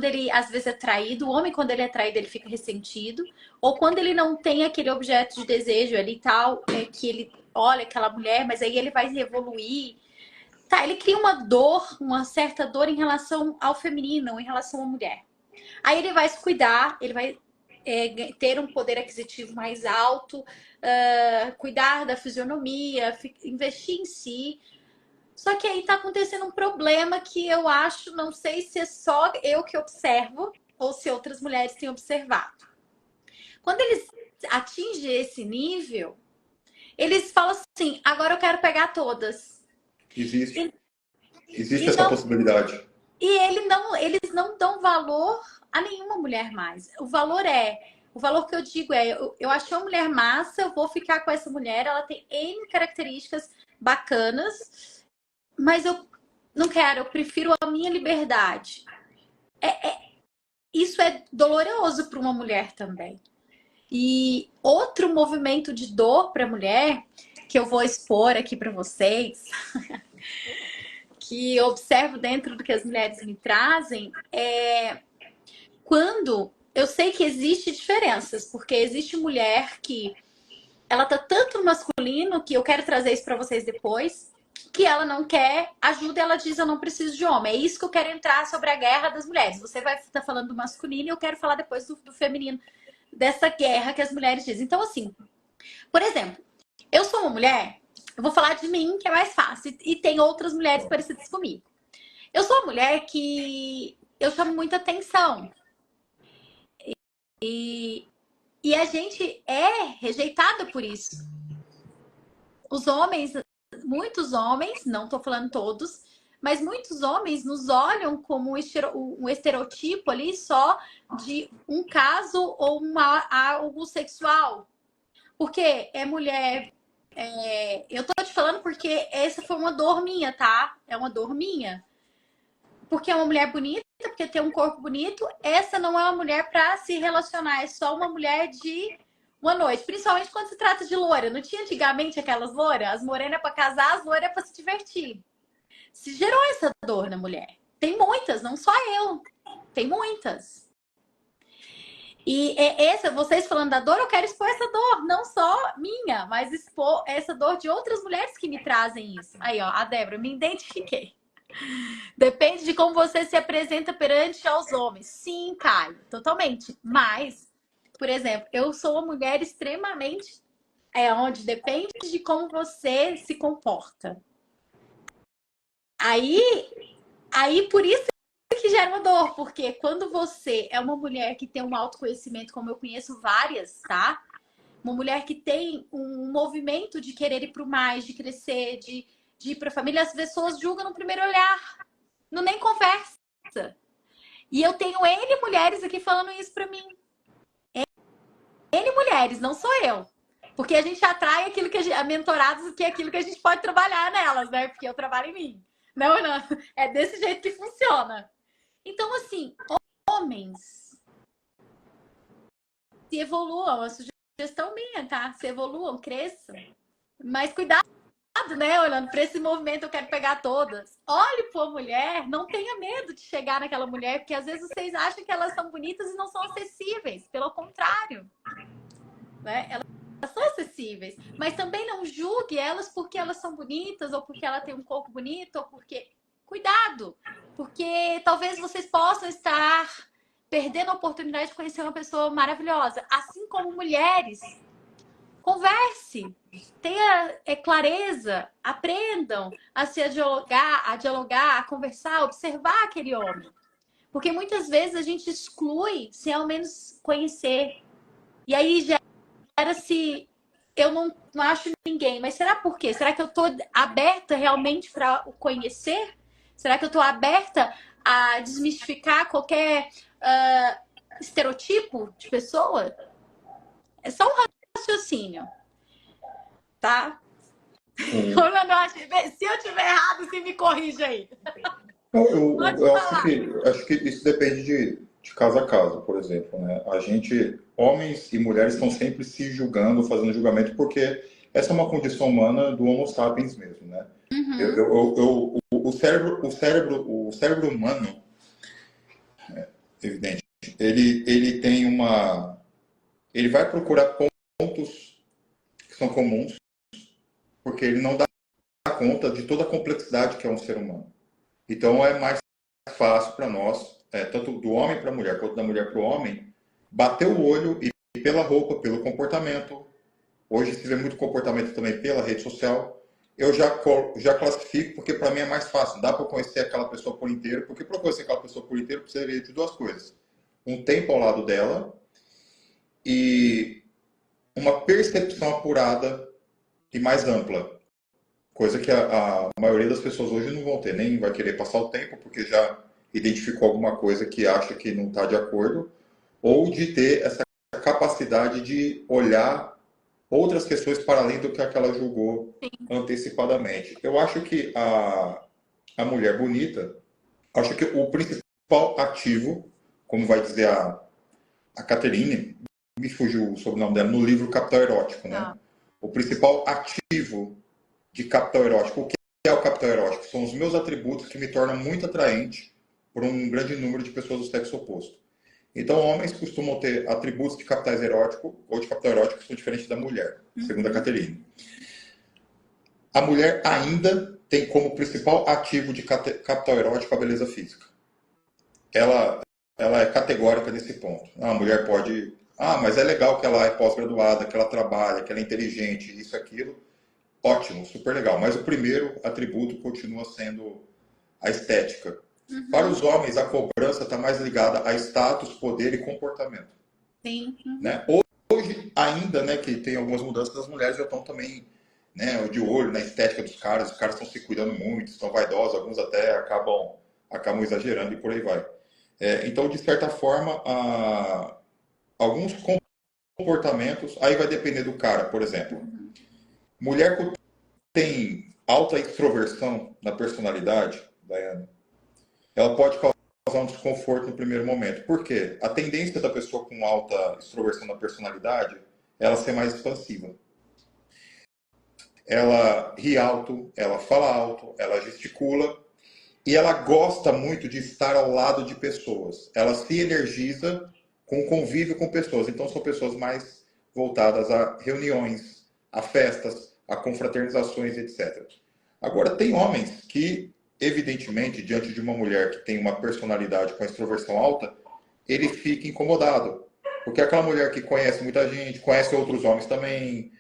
ele às vezes é traído. O homem, quando ele é traído, ele fica ressentido. Ou quando ele não tem aquele objeto de desejo ali e tal, que ele olha aquela mulher, mas aí ele vai evoluir. Tá, ele cria uma dor, uma certa dor em relação ao feminino, em relação à mulher. Aí ele vai se cuidar, ele vai ter um poder aquisitivo mais alto, cuidar da fisionomia, investir em si. Só que aí tá acontecendo um problema que eu acho, não sei se é só eu que observo ou se outras mulheres têm observado. Quando eles atingem esse nível, eles falam assim: agora eu quero pegar todas. Existe E essa não, possibilidade. eles não dão valor a nenhuma mulher mais. O valor que eu digo é: eu achei uma mulher massa, eu vou ficar com essa mulher, ela tem N características bacanas, mas eu não quero, eu prefiro a minha liberdade. Isso é doloroso para uma mulher também. E outro movimento de dor para a mulher, que eu vou expor aqui para vocês, que eu observo dentro do que as mulheres me trazem, é quando eu sei que existe diferenças, porque existe mulher que ela tá tanto no masculino, que eu quero trazer isso para vocês depois, que ela não quer ajuda, ela diz: eu não preciso de homem. É isso que eu quero entrar sobre a guerra das mulheres. Você vai estar falando do masculino e eu quero falar depois do feminino, dessa guerra que as mulheres dizem. Então, assim, por exemplo, eu sou uma mulher, eu vou falar de mim, que é mais fácil, e tem outras mulheres parecidas comigo. Eu sou uma mulher que eu chamo muita atenção. E a gente é rejeitada por isso. Os homens, muitos homens, não tô falando todos, mas muitos homens nos olham como um estereotipo ali só de um caso ou algo sexual. Porque é mulher. Eu tô te falando porque essa foi uma dor minha, tá? É uma dor minha. Porque é uma mulher bonita, porque tem um corpo bonito, essa não é uma mulher para se relacionar, é só uma mulher de uma noite. Principalmente quando se trata de loira. Não tinha antigamente aquelas loiras? As morenas pra casar, as loiras pra se divertir. Se gerou essa dor na mulher. Tem muitas, não só eu. Tem muitas. E vocês falando da dor, eu quero expor essa dor, não só minha, mas expor essa dor de outras mulheres que me trazem isso. Aí, ó, a Débora, me identifiquei. Depende de como você se apresenta perante aos homens. Sim, Caio, totalmente. Mas, por exemplo, eu sou uma mulher extremamente onde depende de como você se comporta. Aí por isso que gera uma dor, porque quando você é uma mulher que tem um autoconhecimento, como eu conheço várias, tá? Uma mulher que tem um movimento de querer ir pro mais, de crescer, de ir pra família, as pessoas julgam no primeiro olhar. Não nem conversa. E eu tenho N mulheres aqui falando isso pra mim. N mulheres, não sou eu. Porque a gente atrai aquilo que a mentorados, que é aquilo que a gente pode trabalhar nelas, né? Porque eu trabalho em mim. Não. É desse jeito que funciona. Então, assim, homens, se evoluam, a sugestão minha, tá? Se evoluam, cresçam. Mas cuidado, né? Olhando para esse movimento, eu quero pegar todas. Olhe para a mulher, não tenha medo de chegar naquela mulher, porque às vezes vocês acham que elas são bonitas e não são acessíveis. Pelo contrário, né? Elas são acessíveis. Mas também não julgue elas porque elas são bonitas, ou porque ela tem um corpo bonito, ou porque... Cuidado! Porque talvez vocês possam estar perdendo a oportunidade de conhecer uma pessoa maravilhosa. Assim como mulheres, converse, tenha clareza, aprendam a se dialogar, a conversar, a observar aquele homem. Porque muitas vezes a gente exclui sem ao menos conhecer. E aí gera-se, eu não acho ninguém, mas será por quê? Será que eu estou aberta realmente para o conhecer? Será que eu estou aberta a desmistificar qualquer estereotipo de pessoa? É só um raciocínio, tá? Se eu tiver errado, você me corrige aí. Eu acho que isso depende de caso a caso, por exemplo, né? A gente, homens e mulheres, estão sempre se julgando, fazendo julgamento, porque essa é uma condição humana do Homo sapiens mesmo, né? O cérebro humano, evidente, ele tem uma, ele vai procurar pontos que são comuns, porque ele não dá conta de toda a complexidade que é um ser humano. Então é mais fácil para nós, tanto do homem para a mulher quanto da mulher para o homem, bater o olho e pela roupa, pelo comportamento. Hoje se vê muito comportamento também pela rede social. Eu já classifico porque para mim é mais fácil. Dá para conhecer aquela pessoa por inteiro, porque para conhecer aquela pessoa por inteiro precisaria de duas coisas: um tempo ao lado dela e uma percepção apurada e mais ampla. Coisa que a maioria das pessoas hoje não vão ter, nem vai querer passar o tempo, porque já identificou alguma coisa que acha que não está de acordo, ou de ter essa capacidade de olhar outras questões para além do que aquela julgou antecipadamente. Eu acho que a mulher bonita, acho que o principal ativo, como vai dizer a Catherine, me fugiu o sobrenome dela, no livro Capital Erótico, né? O principal ativo de capital erótico. O que é o capital erótico? São os meus atributos que me tornam muito atraente para um grande número de pessoas do sexo oposto. Então, homens costumam ter atributos de capitais erótico ou de capital erótico que são diferentes da mulher, segundo a Catherine. A mulher ainda tem como principal ativo de capital erótico a beleza física. Ela é categórica nesse ponto. A mulher pode... mas é legal que ela é pós-graduada, que ela trabalha, que ela é inteligente, isso, aquilo. Ótimo, super legal. Mas o primeiro atributo continua sendo a estética. Para os homens, a cobrança está mais ligada a status, poder e comportamento. Sim. Né? Hoje, ainda, né, que tem algumas mudanças, as mulheres já estão também, né, de olho na estética dos caras. Os caras estão se cuidando muito, estão vaidosos, alguns até acabam exagerando e por aí vai. Então, de certa forma, alguns comportamentos, aí vai depender do cara, por exemplo. Mulher que tem alta extroversão na personalidade, Daiane, ela pode causar um desconforto no primeiro momento. Por quê? A tendência da pessoa com alta extroversão na personalidade ela ser mais expansiva. Ela ri alto, ela fala alto, ela gesticula e ela gosta muito de estar ao lado de pessoas. Ela se energiza com o convívio com pessoas. Então, são pessoas mais voltadas a reuniões, a festas, a confraternizações, etc. Agora, tem homens que, evidentemente, diante de uma mulher que tem uma personalidade com extroversão alta, ele fica incomodado. Porque é aquela mulher que conhece muita gente, conhece outros homens também,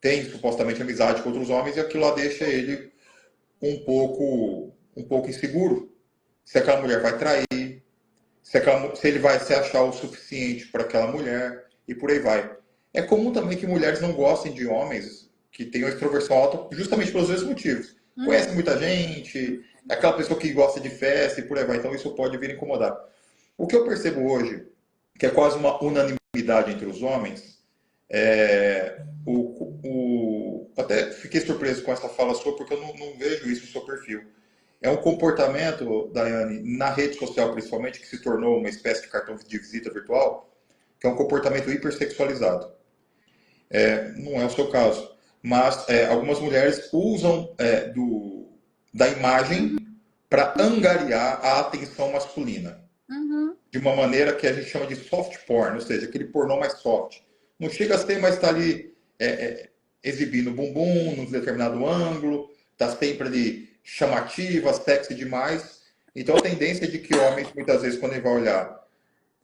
tem supostamente amizade com outros homens, e aquilo lá deixa ele um pouco inseguro. Se aquela mulher vai trair, se ele vai se achar o suficiente para aquela mulher, e por aí vai. É comum também que mulheres não gostem de homens que tenham extroversão alta, justamente pelos mesmos motivos. Conhece muita gente, é aquela pessoa que gosta de festa e por aí vai. Então isso pode vir a incomodar. O que eu percebo hoje, que é quase uma unanimidade entre os homens, até fiquei surpreso com essa fala sua, porque eu não vejo isso no seu perfil. É um comportamento, Daiane, na rede social principalmente, que se tornou uma espécie de cartão de visita virtual, que é um comportamento hipersexualizado. Não é o seu caso. Mas algumas mulheres usam da imagem para angariar a atenção masculina. De uma maneira que a gente chama de soft porn, ou seja, aquele pornô mais soft. Não chega a ser, mas está ali exibindo o bumbum num determinado ângulo, está sempre ali chamativa, sexy demais. Então a tendência é de que homens, muitas vezes, quando ele vai olhar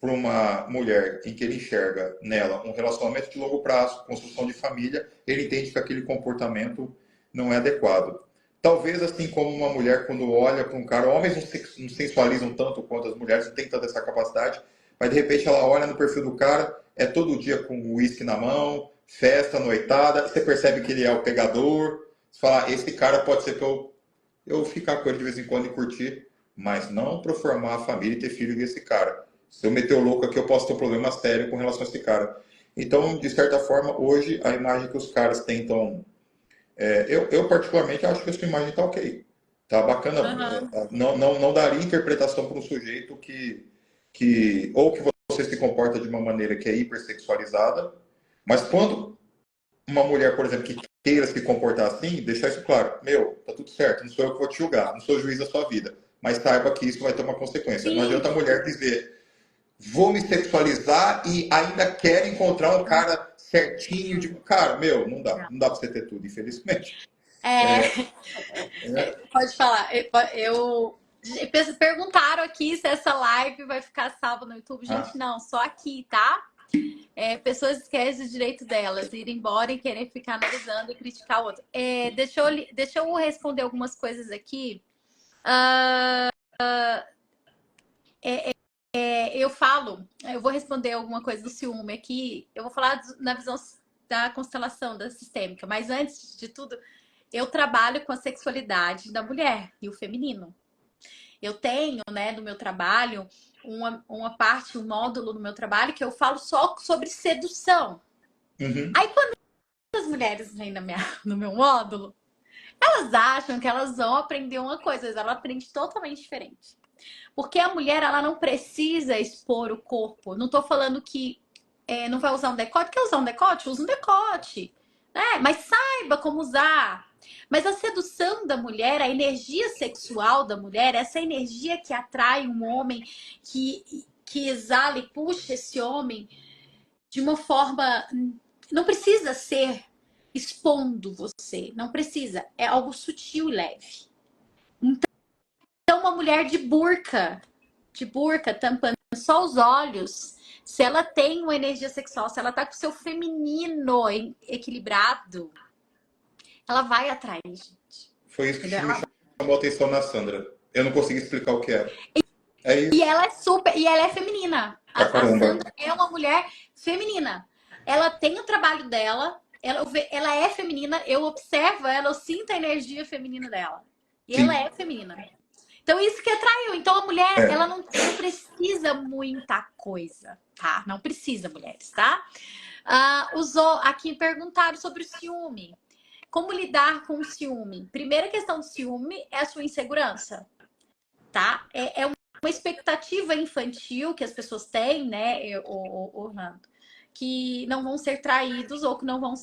para uma mulher em que ele enxerga nela um relacionamento de longo prazo, construção de família, ele entende que aquele comportamento não é adequado. Talvez assim como uma mulher quando olha para um cara, homens não sensualizam tanto quanto as mulheres, não tem tanta essa capacidade, mas de repente ela olha no perfil do cara, é todo dia com uísque na mão, festa, noitada, você percebe que ele é o pegador, você fala, esse cara pode ser que eu ficar com ele de vez em quando e curtir, mas não para formar a família e ter filho desse cara. Se eu meter o louco aqui, eu posso ter um problema sério com relação a esse cara. Então, de certa forma, hoje, a imagem que os caras tentam... eu particularmente, acho que a sua imagem está ok. Tá bacana. Não daria interpretação para um sujeito ou que você se comporta de uma maneira que é hipersexualizada, mas quando uma mulher, por exemplo, que queira se comportar assim, deixar isso claro. Meu, tá tudo certo, não sou eu que vou te julgar, não sou juiz da sua vida. Mas saiba que isso vai ter uma consequência. Não adianta a mulher dizer, vou me sexualizar e ainda quero encontrar um cara certinho. Cara, meu, não dá. Não dá pra você ter tudo, infelizmente. Pode falar. Perguntaram aqui se essa live vai ficar salva no YouTube. Gente, não, só aqui, tá? Pessoas esquecem o direito delas, ir embora e querer ficar analisando e criticar o outro. Deixa eu responder algumas coisas aqui. Eu vou responder alguma coisa do ciúme aqui. Eu vou falar na visão da constelação, da sistêmica. Mas antes de tudo, eu trabalho com a sexualidade da mulher e o feminino. Eu tenho, né, no meu trabalho, uma parte, um módulo no meu trabalho que eu falo só sobre sedução. Aí quando as mulheres vêm no meu módulo, elas acham que elas vão aprender uma coisa, mas ela aprende totalmente diferente. Porque a mulher, ela não precisa expor o corpo. Não tô falando que não vai usar um decote. Quer usar um decote? Usa um decote. Né? Mas saiba como usar. Mas a sedução da mulher, a energia sexual da mulher, essa energia que atrai um homem, que exala e puxa esse homem de uma forma... Não precisa ser expondo você. Não precisa. É algo sutil e leve. Então, uma mulher de burca, tampando só os olhos, se ela tem uma energia sexual, se ela tá com o seu feminino equilibrado, ela vai atrair, gente. Foi isso que me chamou a atenção na Sandra. Eu não consegui explicar o que era. É isso. E ela é feminina. A Sandra é uma mulher feminina. Ela tem o trabalho dela, ela é feminina, eu observo ela, eu sinto a energia feminina dela. E ela é feminina. Então, isso que atraiu. Então, a mulher, ela não precisa muita coisa, tá? Não precisa, mulheres, tá? Aqui perguntaram sobre o ciúme. Como lidar com o ciúme? Primeira questão do ciúme é a sua insegurança, tá? É uma expectativa infantil que as pessoas têm, né, Orlando? que não vão ser traídos ou que não vão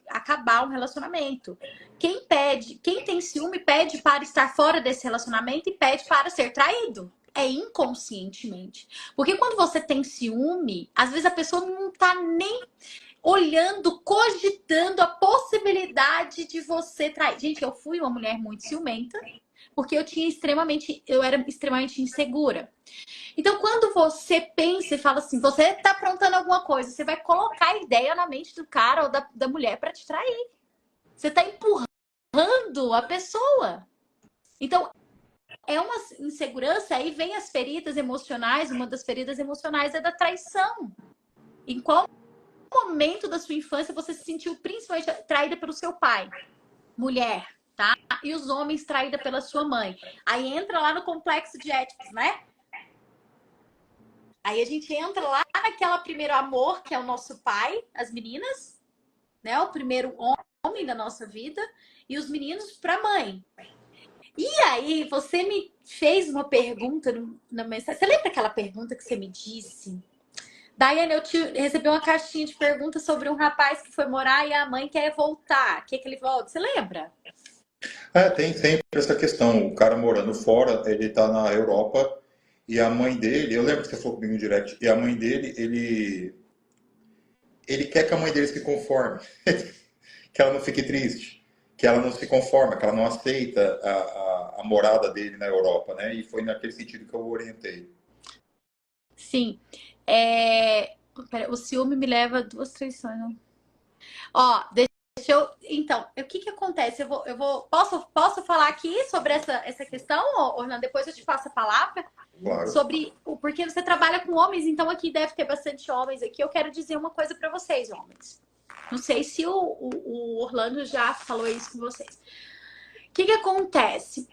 acabar um relacionamento. Quem tem ciúme pede para estar fora desse relacionamento e pede para ser traído. É inconscientemente. Porque quando você tem ciúme, às vezes a pessoa não tá nem olhando, cogitando a possibilidade de você trair. Gente, eu fui uma mulher muito ciumenta, porque eu era extremamente insegura. Então, quando você pensa e fala assim, você tá aprontando alguma coisa, você vai colocar a ideia na mente do cara ou da mulher para te trair. Você tá empurrando a pessoa. Então, é uma insegurança, aí vem as feridas emocionais. Uma das feridas emocionais é da traição. Em qual momento da sua infância você se sentiu principalmente traída pelo seu pai? Mulher, tá? E os homens traída pela sua mãe. Aí entra lá no complexo de Édipus, né? Aí a gente entra lá naquela primeiro amor, que é o nosso pai, as meninas, né? O primeiro homem da nossa vida, e os meninos para mãe. E aí, você me fez uma pergunta na mensagem. Você lembra aquela pergunta que você me disse? Daiane, recebi uma caixinha de perguntas sobre um rapaz que foi morar e a mãe quer voltar. Quer que ele volte? Você lembra? Tem sempre essa questão. O cara morando fora, ele tá na Europa e a mãe dele, eu lembro que você falou comigo no direct, e a mãe dele, ele quer que a mãe dele se conforme, que ela não fique triste, que ela não se conforma, que ela não aceita a morada dele na Europa, né? E foi naquele sentido que eu orientei. Sim. Pera, o ciúme me leva a duas traições. Não? Ó, deixa eu. Então, o que acontece? Posso falar aqui sobre essa questão, Orlando? Depois eu te passo a palavra. Claro. Sobre porque você trabalha com homens, então aqui deve ter bastante homens aqui. Eu quero dizer uma coisa para vocês, homens. Não sei se o Orlando já falou isso com vocês. O que acontece?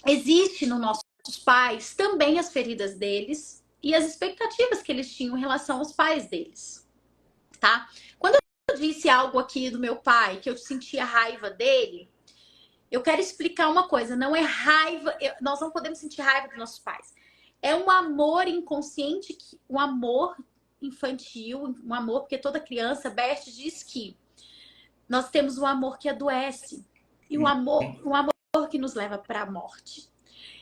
Existe nos nossos pais também as feridas deles e as expectativas que eles tinham em relação aos pais deles, tá? Quando eu disse algo aqui do meu pai, que eu sentia raiva dele, eu quero explicar uma coisa. Não é raiva, nós não podemos sentir raiva dos nossos pais. É um amor inconsciente, um amor infantil, um amor, porque toda criança, Bert diz que nós temos um amor que adoece e um amor que nos leva para a morte.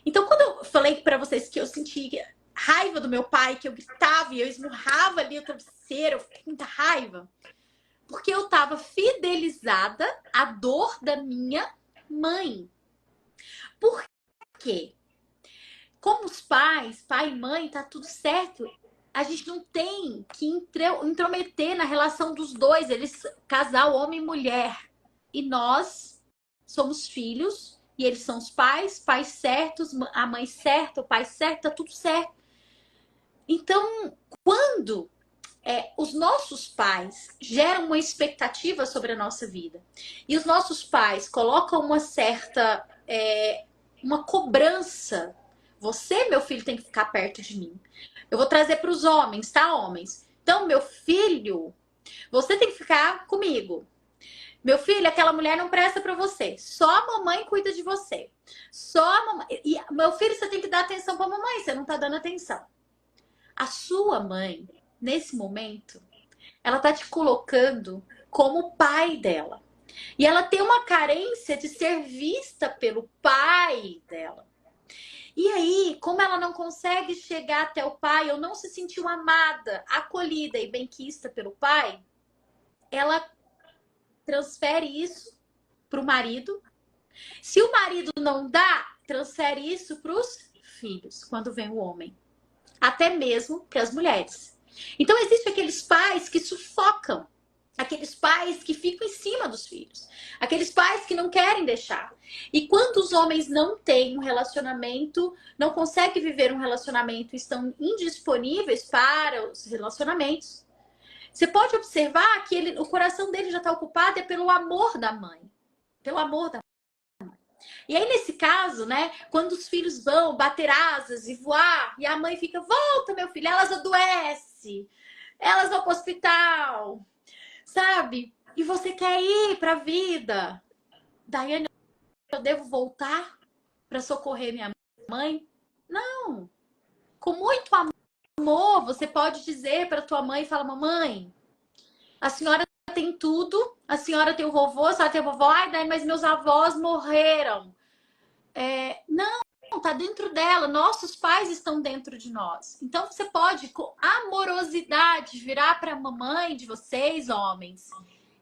Então, quando eu falei para vocês que eu senti raiva do meu pai, que eu gritava e eu esmurrava ali o travesseiro, eu fiquei com muita raiva, porque eu estava fidelizada à dor da minha mãe. Por quê? Como os pais, pai e mãe, tá tudo certo. A gente não tem que intrometer na relação dos dois, eles casal homem e mulher. E nós somos filhos e eles são os pais certos, a mãe certa, o pai certo, tá tudo certo. Então, quando os nossos pais geram uma expectativa sobre a nossa vida e os nossos pais colocam uma certa uma cobrança. Você, meu filho, tem que ficar perto de mim. Eu vou trazer para os homens, tá, homens? Então, meu filho, você tem que ficar comigo. Meu filho, aquela mulher não presta para você. Só a mamãe cuida de você. Só a mamãe. E, meu filho, você tem que dar atenção para a mamãe. Você não tá dando atenção. A sua mãe, nesse momento, ela tá te colocando como pai dela. E ela tem uma carência de ser vista pelo pai dela. E aí, como ela não consegue chegar até o pai, ou não se sentiu amada, acolhida e benquista pelo pai, ela transfere isso para o marido. Se o marido não dá, transfere isso para os filhos, quando vem o homem. Até mesmo para as mulheres. Então, existem aqueles pais que sufocam. Aqueles pais que ficam em cima dos filhos. Aqueles pais que não querem deixar. E quando os homens não têm um relacionamento, não conseguem viver um relacionamento, estão indisponíveis para os relacionamentos, você pode observar que o coração dele já está ocupado pelo amor da mãe. Pelo amor da mãe. E aí, nesse caso, né, quando os filhos vão bater asas e voar, e a mãe fica, volta, meu filho, elas adoecem, elas vão para o hospital, sabe? E você quer ir para a vida. Daiane, eu devo voltar para socorrer minha mãe? Não. Com muito amor, você pode dizer para tua mãe, fala, mamãe, A senhora tem tudo, a senhora tem o vovô, a senhora tem a vovó, ai, Dai, mas meus avós morreram. Não, tá dentro dela, nossos pais estão dentro de nós. Então você pode, com amorosidade, virar para a mamãe de vocês, homens,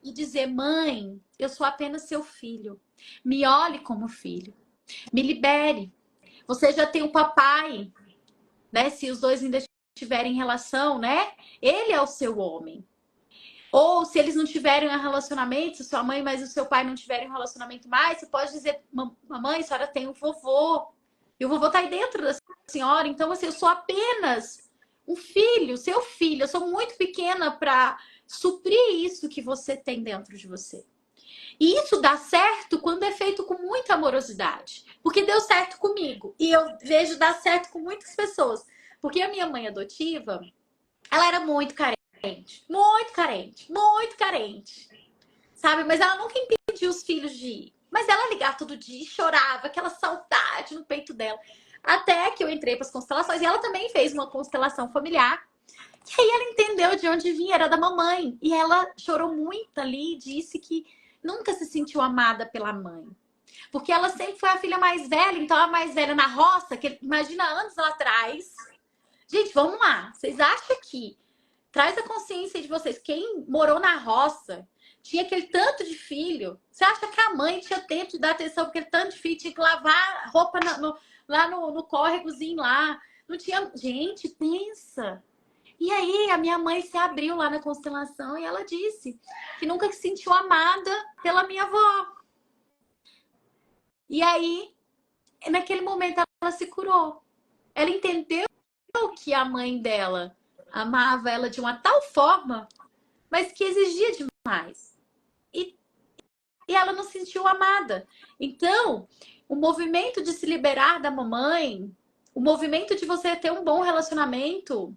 e dizer: mãe, eu sou apenas seu filho. Me olhe como filho. Me libere. Você já tem o papai, né? Se os dois ainda tiverem relação, né? Ele é o seu homem. Ou se eles não tiverem um relacionamento, se sua mãe mas o seu pai não tiverem um relacionamento mais, você pode dizer: mamãe, a senhora tem o vovô. E o vovô tá aí dentro da senhora. Então, assim, eu sou apenas um filho, seu filho. Eu sou muito pequena para suprir isso que você tem dentro de você. E isso dá certo quando é feito com muita amorosidade. Porque deu certo comigo. E eu vejo dar certo com muitas pessoas. Porque a minha mãe adotiva, ela era muito carente. Muito carente. Muito carente. Sabe? Mas ela nunca impediu os filhos de ir. Mas ela ligava todo dia e chorava, aquela saudade no peito dela. Até que eu entrei para as constelações. E ela também fez uma constelação familiar. E aí ela entendeu de onde vinha, era da mamãe. E ela chorou muito ali e disse que nunca se sentiu amada pela mãe. Porque ela sempre foi a filha mais velha, então a mais velha na roça, que imagina anos lá atrás. Gente, vamos lá. Vocês acham que traz a consciência de vocês, quem morou na roça, tinha aquele tanto de filho. Você acha que a mãe tinha tempo de dar atenção porque aquele tanto de filho, tinha que lavar roupa lá no córregozinho lá. Não tinha. Gente, pensa. E aí, a minha mãe se abriu lá na constelação e ela disse que nunca se sentiu amada pela minha avó. E aí, naquele momento, ela se curou. Ela entendeu que a mãe dela amava ela de uma tal forma, mas que exigia demais. E ela não se sentiu amada. Então, o movimento de se liberar da mamãe, o movimento de você ter um bom relacionamento,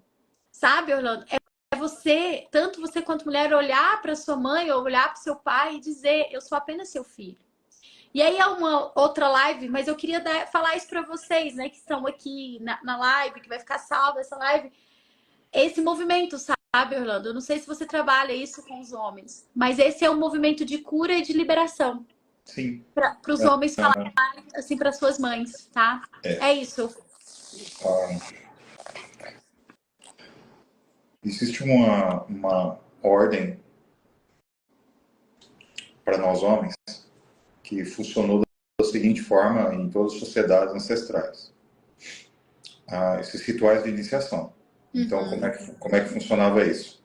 sabe, Orlando? É você, tanto você quanto mulher, olhar para sua mãe ou olhar para seu pai e dizer: eu sou apenas seu filho. E aí é uma outra live, mas eu queria falar isso para vocês, né, que estão aqui na live, que vai ficar salva essa live. Esse movimento, sabe, Orlando? Eu não sei se você trabalha isso com os homens, mas esse é um movimento de cura e de liberação. Sim. Para os homens falarem assim para suas mães, tá? É isso. Existe uma ordem para nós homens que funcionou da seguinte forma em todas as sociedades ancestrais. Esses rituais de iniciação. Então, como é que funcionava isso?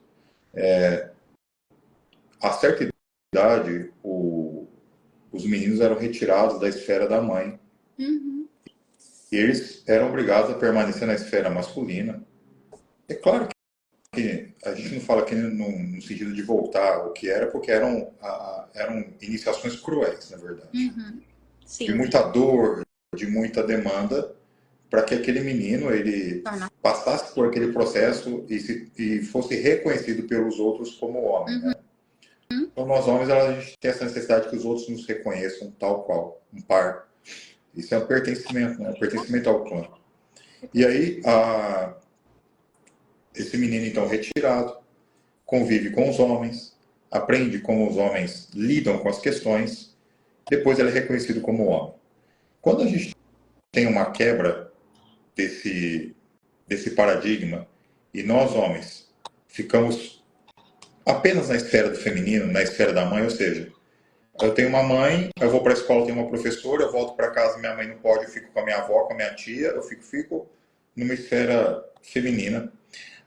A certa idade, os meninos eram retirados da esfera da mãe. E eles eram obrigados a permanecer na esfera masculina. É claro que a gente não fala aqui no sentido de voltar ao que era, porque eram iniciações cruéis, na verdade. Sim. De muita dor, de muita demanda, para que aquele menino ele passasse por aquele processo e fosse reconhecido pelos outros como homem. Né? Então, nós homens, a gente tem essa necessidade que os outros nos reconheçam tal qual, um par. Isso é um pertencimento, né? Um pertencimento ao clã. E aí, esse menino, então, retirado, convive com os homens, aprende como os homens lidam com as questões, depois ele é reconhecido como homem. Quando a gente tem uma quebra desse paradigma e nós, homens, ficamos apenas na esfera do feminino, na esfera da mãe, ou seja, eu tenho uma mãe, eu vou para a escola, tenho uma professora, eu volto para casa, minha mãe não pode, eu fico com a minha avó, com a minha tia, eu fico numa esfera feminina,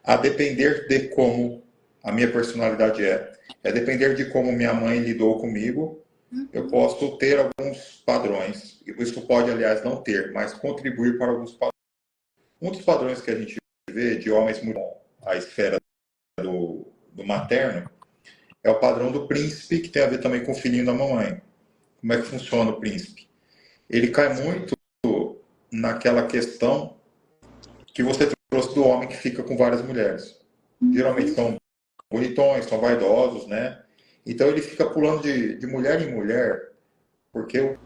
a depender de como a minha personalidade é depender de como minha mãe lidou comigo, eu posso ter alguns padrões, isso pode, aliás, não ter, mas contribuir para alguns padrões. Um dos padrões que a gente vê de homens muito a esfera do materno é o padrão do príncipe, que tem a ver também com o filhinho da mamãe. Como é que funciona o príncipe? Ele cai muito naquela questão que você trouxe do homem que fica com várias mulheres. Geralmente são bonitões, são vaidosos, né? Então ele fica pulando de mulher em mulher, porque o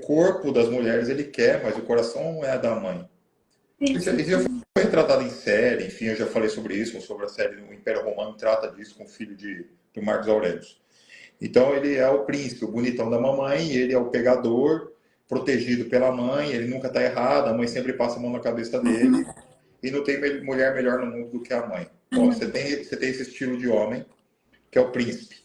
corpo das mulheres ele quer, mas o coração é da mãe. Isso já foi retratado em série, enfim, eu já falei sobre isso, sobre a série O Império Romano trata disso com o filho de do Marcos Aurélio. Então ele é o príncipe, o bonitão da mamãe, ele é o pegador, protegido pela mãe, ele nunca está errado, a mãe sempre passa a mão na cabeça dele, e não tem mulher melhor no mundo do que a mãe. Bom, você tem esse estilo de homem, que é o príncipe.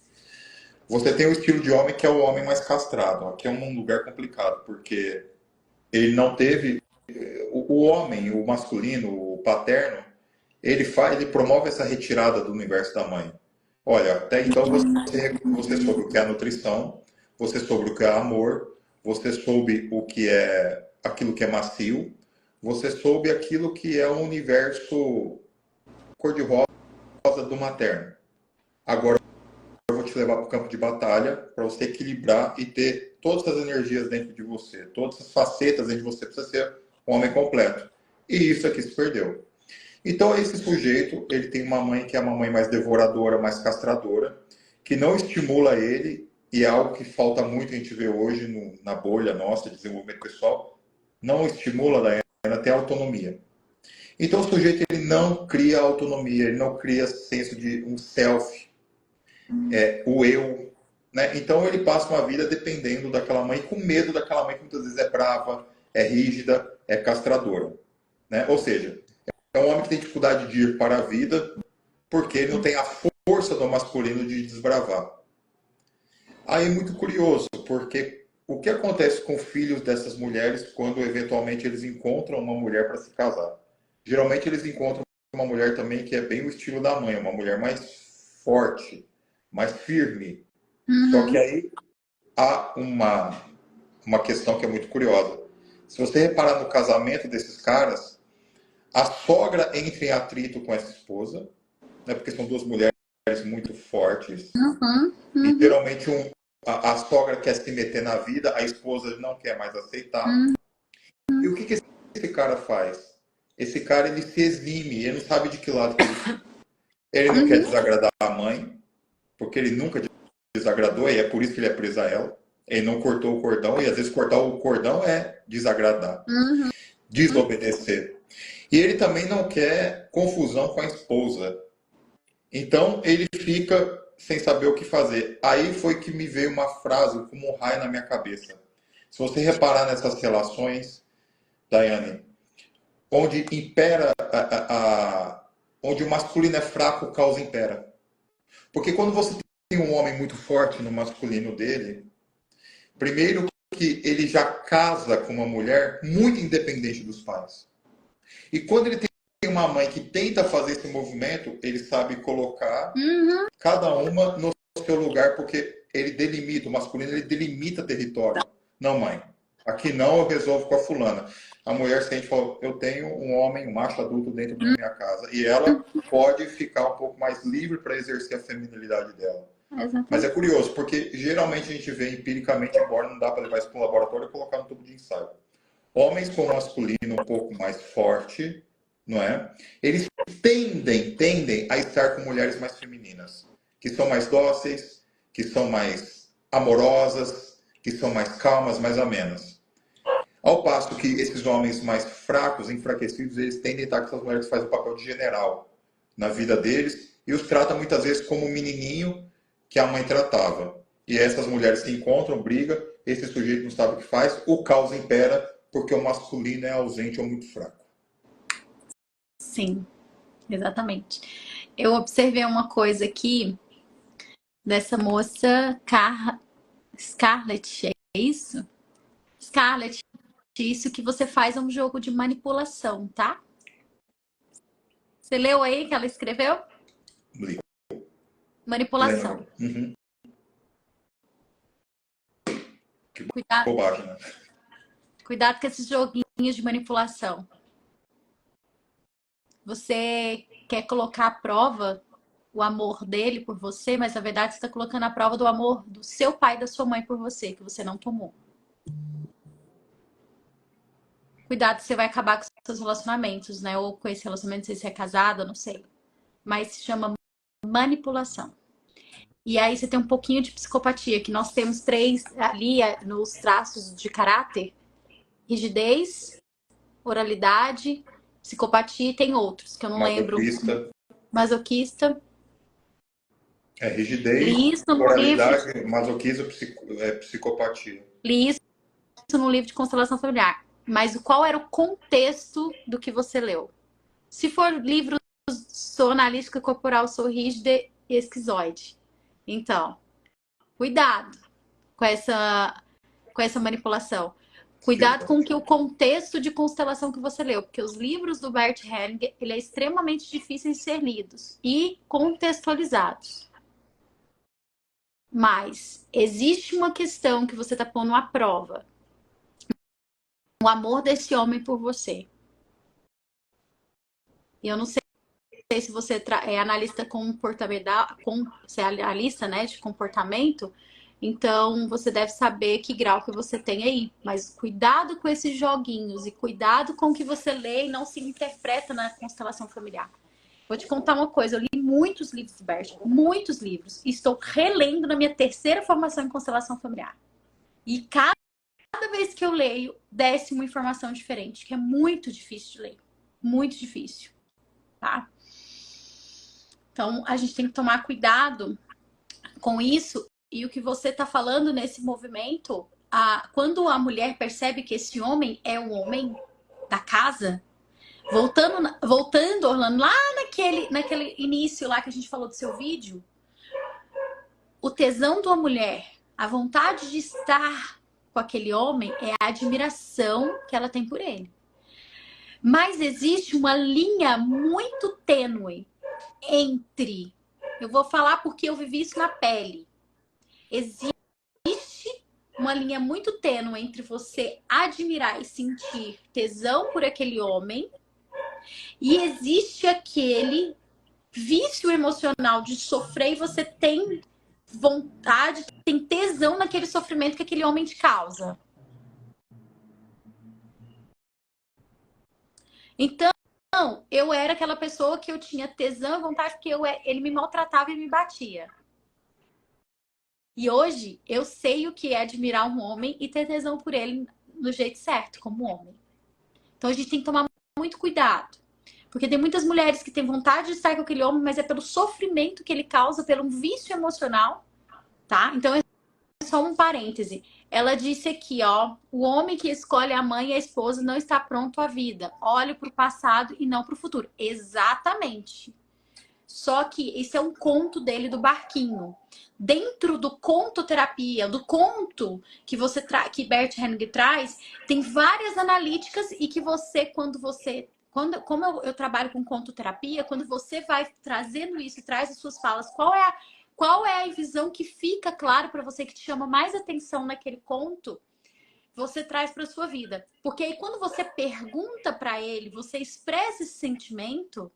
Você tem o estilo de homem que é o homem mais castrado. Aqui é um lugar complicado, porque ele não teve. O homem, o masculino, o paterno, ele promove essa retirada do universo da mãe. Olha, até então você soube o que é a nutrição, você soube o que é amor, você soube o que é aquilo que é macio, você soube aquilo que é o universo cor-de-rosa do materno. Agora eu vou te levar para o campo de batalha para você equilibrar e ter todas as energias dentro de você, todas as facetas dentro de você, precisa ser um homem completo. E isso aqui se perdeu. Então, esse sujeito, ele tem uma mãe que é uma mãe mais devoradora, mais castradora, que não estimula ele, e é algo que falta muito a gente ver hoje na bolha nossa de desenvolvimento pessoal, não estimula a Diana a ter autonomia. Então, o sujeito ele não cria autonomia, ele não cria senso de um self, o eu, né? Então, ele passa uma vida dependendo daquela mãe, com medo daquela mãe que muitas vezes é brava, é rígida, é castradora, né? Ou seja, é um homem que tem dificuldade de ir para a vida porque ele não tem a força do masculino de desbravar. Aí é muito curioso, porque o que acontece com filhos dessas mulheres quando eventualmente eles encontram uma mulher para se casar? Geralmente eles encontram uma mulher também que é bem o estilo da mãe, uma mulher mais forte, mais firme. Só que aí há uma questão que é muito curiosa. Se você reparar no casamento desses caras, a sogra entra em atrito com essa esposa, né, porque são duas mulheres muito fortes. E geralmente a sogra quer se meter na vida, a esposa não quer mais aceitar. E o que esse cara faz? Esse cara ele se exime, ele não sabe de que lado que ele não quer desagradar a mãe, porque ele nunca desagradou, e é por isso que ele é preso a ela. Ele não cortou o cordão, e às vezes cortar o cordão é desagradar, desobedecer. E ele também não quer confusão com a esposa. Então ele fica sem saber o que fazer. Aí foi que me veio uma frase como um raio na minha cabeça. Se você reparar nessas relações, Daiane, onde impera onde o masculino é fraco, o caos impera. Porque quando você tem um homem muito forte no masculino dele, primeiro que ele já casa com uma mulher muito independente dos pais. E quando ele tem uma mãe que tenta fazer esse movimento, ele sabe colocar cada uma no seu lugar, porque ele delimita, o masculino ele delimita território. Não, mãe, aqui não, eu resolvo com a fulana. A mulher sente e fala, eu tenho um homem, um macho adulto dentro da minha casa. E ela pode ficar um pouco mais livre para exercer a feminilidade dela. Exatamente. Mas é curioso, porque geralmente a gente vê empiricamente, embora não dá para levar isso para um laboratório e colocar no tubo de ensaio. Homens com masculino um pouco mais forte, não é? Eles tendem a estar com mulheres mais femininas, que são mais dóceis, que são mais amorosas, que são mais calmas, mais amenas. Ao passo que esses homens mais fracos, enfraquecidos, eles tendem a estar com essas mulheres que fazem o papel de general na vida deles e os tratam muitas vezes como um menininho que a mãe tratava. E essas mulheres se encontram, brigam, esse sujeito não sabe o que faz, o caos impera porque o masculino é ausente ou muito fraco. Sim, exatamente. Eu observei uma coisa aqui dessa moça Scarlett, é isso? Scarlett, isso que você faz é um jogo de manipulação, tá? Você leu aí que ela escreveu? Li. Manipulação. Uhum. Que Cuidado, bobagem, né? cuidado com esses joguinhos de manipulação. Você quer colocar à prova o amor dele por você, mas na verdade você está colocando à prova do amor do seu pai e da sua mãe por você, que você não tomou. Cuidado, você vai acabar com seus relacionamentos, né? Ou com esse relacionamento, se você é casado, eu não sei. Mas se chama manipulação. E aí você tem um pouquinho de psicopatia, que nós temos 3 ali nos traços de caráter: rigidez, oralidade, psicopatia, e tem outros que eu não lembro. Masoquista. Masoquista. É rigidez, Li isso no livro, moralidade, masoquismo, psicopatia. li isso no livro de constelação familiar. Mas qual era o contexto do que você leu? Se for livro Sou analítica corporal, sou rígida e esquizoide. Então, cuidado com essa manipulação. Cuidado com que o contexto de constelação que você leu, porque os livros do Bert Hellinger, ele é extremamente difícil de ser lidos e contextualizados. Mas existe uma questão que você está pondo à prova. O amor desse homem por você. E eu não sei se você é analista comportamental, você é analista, né, de comportamento, então você deve saber que grau que você tem aí. Mas cuidado com esses joguinhos e cuidado com o que você lê e não se interpreta na constelação familiar. Vou te contar uma coisa, eu li muitos livros do Bert, muitos livros, e estou relendo na minha terceira formação em constelação familiar. E cada vez que eu leio, desce uma informação diferente, que é muito difícil de ler. Muito difícil, tá? Então, a gente tem que tomar cuidado com isso. E o que você está falando nesse movimento, quando a mulher percebe que esse homem é o homem da casa, voltando, Orlando, lá naquele início lá que a gente falou do seu vídeo, o tesão de uma mulher, a vontade de estar com aquele homem é a admiração que ela tem por ele. Mas existe uma linha muito tênue entre, eu vou falar porque eu vivi isso na pele. Existe uma linha muito tênue entre você admirar e sentir tesão por aquele homem e existe aquele vício emocional de sofrer e você tem vontade, tem tesão naquele sofrimento que aquele homem te causa. Então, eu era aquela pessoa que eu tinha tesão e vontade porque ele me maltratava e me batia. E hoje eu sei o que é admirar um homem e ter tesão por ele do jeito certo, como homem. Então a gente tem que tomar muito cuidado. Porque tem muitas mulheres que têm vontade de estar com aquele homem, mas é pelo sofrimento que ele causa, pelo vício emocional, tá? Então é só um parêntese. Ela disse aqui, ó, o homem que escolhe a mãe e a esposa não está pronto à vida. Olhe para o passado e não para o futuro. Exatamente. Só que esse é um conto dele do barquinho. Dentro do conto terapia, do conto que que Bert Hellinger traz, tem várias analíticas e que como eu trabalho com conto terapia, quando você vai trazendo isso e traz as suas falas, qual é a visão que fica claro para você, que te chama mais atenção naquele conto, você traz para sua vida. Porque aí quando você pergunta para ele, você expressa esse sentimento,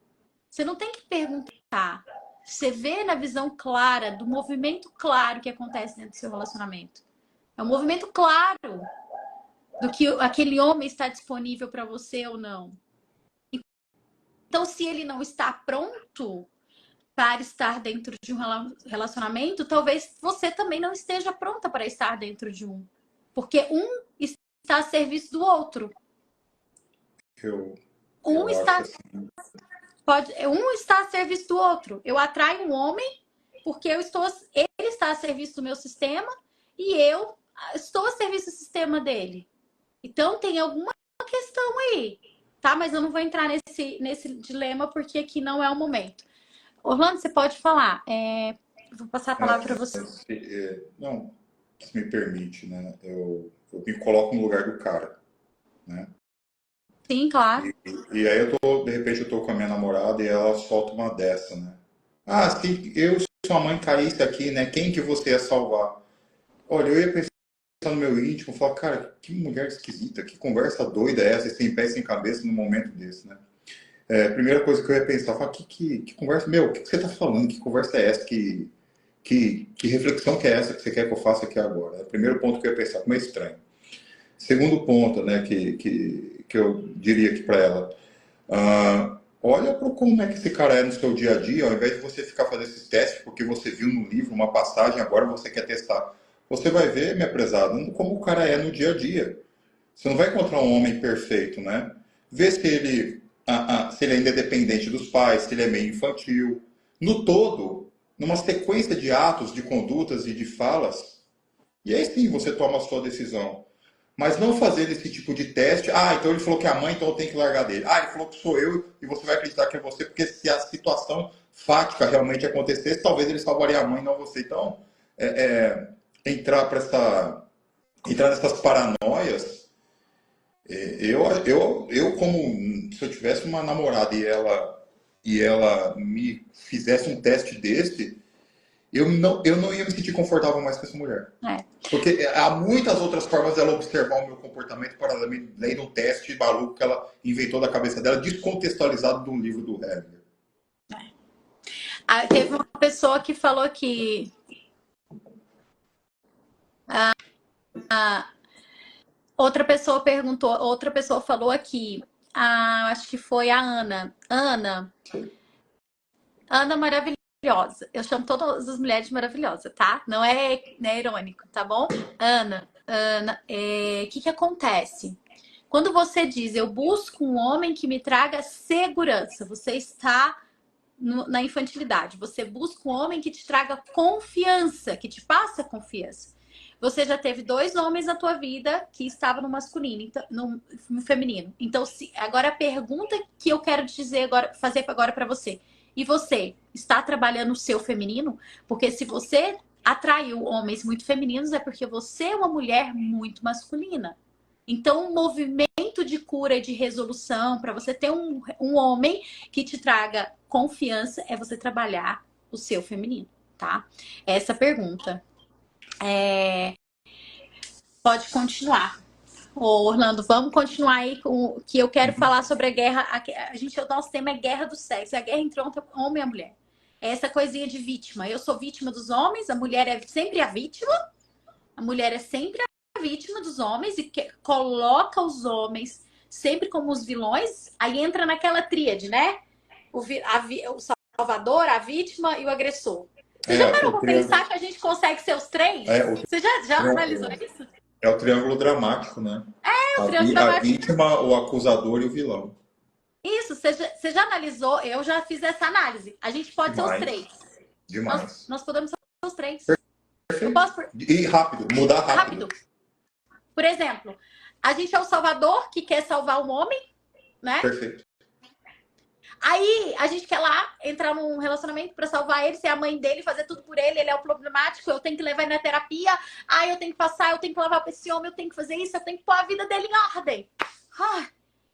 você não tem que perguntar. Você vê na visão clara, do movimento claro que acontece dentro do seu relacionamento. É um movimento claro do que aquele homem está disponível para você ou não. Então, se ele não está pronto para estar dentro de um relacionamento, talvez você também não esteja pronta para estar dentro de um. Porque um está a serviço do outro. Um está a serviço do outro. Eu atraio um homem porque ele está a serviço do meu sistema e eu estou a serviço do sistema dele. Então tem alguma questão aí, tá? Mas eu não vou entrar nesse dilema porque aqui não é o momento. Orlando, você pode falar. Vou passar a palavra para você. Não, se me permite, né? Eu me coloco no lugar do cara, né? Sim, claro. E aí de repente eu tô com a minha namorada e ela solta uma dessa, né? Ah, se sua mãe caísse aqui, né? Quem que você ia salvar? Olha, eu ia pensar no meu íntimo, falar, cara, que mulher esquisita, que conversa doida é essa, sem pé, sem cabeça, num momento desse, né? Primeira coisa que eu ia pensar, falar, que conversa, meu, o que você tá falando? Que conversa é essa? Que reflexão que é essa que você quer que eu faça aqui agora? É o primeiro ponto que eu ia pensar, como é estranho. Segundo ponto, né, que eu diria aqui para ela, olha para como é que esse cara é no seu dia a dia, ao invés de você ficar fazendo esses testes porque você viu no livro uma passagem, agora você quer testar. Você vai ver, minha prezada, como o cara é no dia a dia. Você não vai encontrar um homem perfeito, né? Vê se ele ainda é dependente dos pais, se ele é meio infantil. No todo, numa sequência de atos, de condutas e de falas, e aí sim você toma a sua decisão. Mas não fazer esse tipo de teste. Ah, então ele falou que é a mãe, então eu tenho que largar dele. Ah, ele falou que sou eu e você vai acreditar que é você, porque se a situação fática realmente acontecesse, talvez ele salvaria a mãe, não você. Então, entrar entrar nessas paranoias, eu como se eu tivesse uma namorada e ela me fizesse um teste desse, eu não ia me sentir confortável mais com essa mulher. É. Porque há muitas outras formas dela observar o meu comportamento para além do teste maluco que ela inventou da cabeça dela, descontextualizado de um livro do Heidegger. Teve uma pessoa que falou que outra pessoa falou aqui, acho que foi a Ana. Ana maravilhosa. Eu chamo todas as mulheres de maravilhosa, tá? Não é irônico, tá bom? Ana, o que acontece? Quando você diz eu busco um homem que me traga segurança, você está na infantilidade. Você busca um homem que te traga confiança, que te passa confiança. Você já teve 2 homens na tua vida que estavam no masculino, então, no feminino. Então, agora a pergunta que eu quero fazer agora para você. E você está trabalhando o seu feminino? Porque se você atraiu homens muito femininos, é porque você é uma mulher muito masculina. Então, um movimento de cura e de resolução para você ter um homem que te traga confiança é você trabalhar o seu feminino, tá? Essa pergunta. Pode continuar. Ô, Orlando, vamos continuar aí com que eu quero falar sobre a guerra. O nosso tema é guerra do sexo, é a guerra entre homem e mulher. É essa coisinha de vítima. Eu sou vítima dos homens, a mulher é sempre a vítima. A mulher é sempre a vítima dos homens e coloca os homens sempre como os vilões. Aí entra naquela tríade, né? O salvador, a vítima e o agressor. Você já parou pra pensar que a gente consegue ser os 3? Você já analisou isso? É o triângulo dramático, né? O triângulo dramático. A vítima, o acusador e o vilão. Isso, você já analisou? Eu já fiz essa análise. A gente pode ser os 3. Demais. Nós podemos ser os 3. E rápido, mudar rápido. Por exemplo, a gente é o salvador que quer salvar um homem, né? Perfeito. Aí a gente quer lá entrar num relacionamento para salvar ele, ser a mãe dele, fazer tudo por ele, ele é o problemático, eu tenho que levar ele na terapia, eu tenho que passar, eu tenho que lavar pra esse homem, eu tenho que fazer isso, eu tenho que pôr a vida dele em ordem.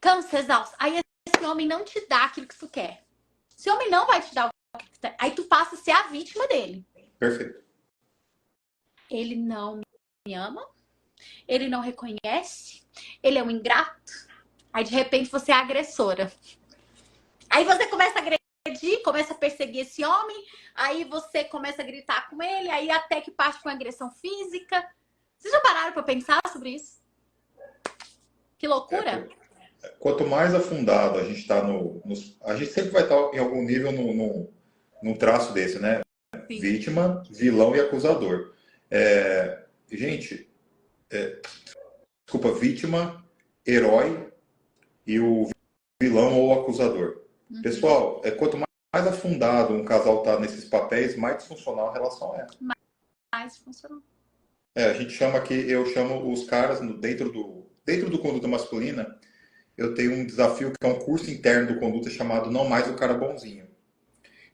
Cansa, exausto. Aí esse homem não te dá aquilo que tu quer. Esse homem não vai te dar o que tu quer. Aí tu passa a ser a vítima dele. Perfeito. Ele não me ama, ele não reconhece, ele é um ingrato. Aí de repente você é a agressora. Aí você começa a agredir, começa a perseguir esse homem, aí você começa a gritar com ele, aí até que parte com agressão física. Vocês já pararam para pensar sobre isso? Que loucura! Quanto mais afundado a gente está a gente sempre vai estar em algum nível num traço desse, né? Sim. Vítima, vilão e acusador. Desculpa, vítima, herói e o vilão ou acusador. Uhum. Pessoal, quanto mais afundado um casal tá nesses papéis, mais disfuncional a relação é. Mais disfuncional. A gente chama aqui, eu chamo os caras dentro do conduta masculina, eu tenho um desafio que é um curso interno do conduta chamado Não Mais o Cara Bonzinho.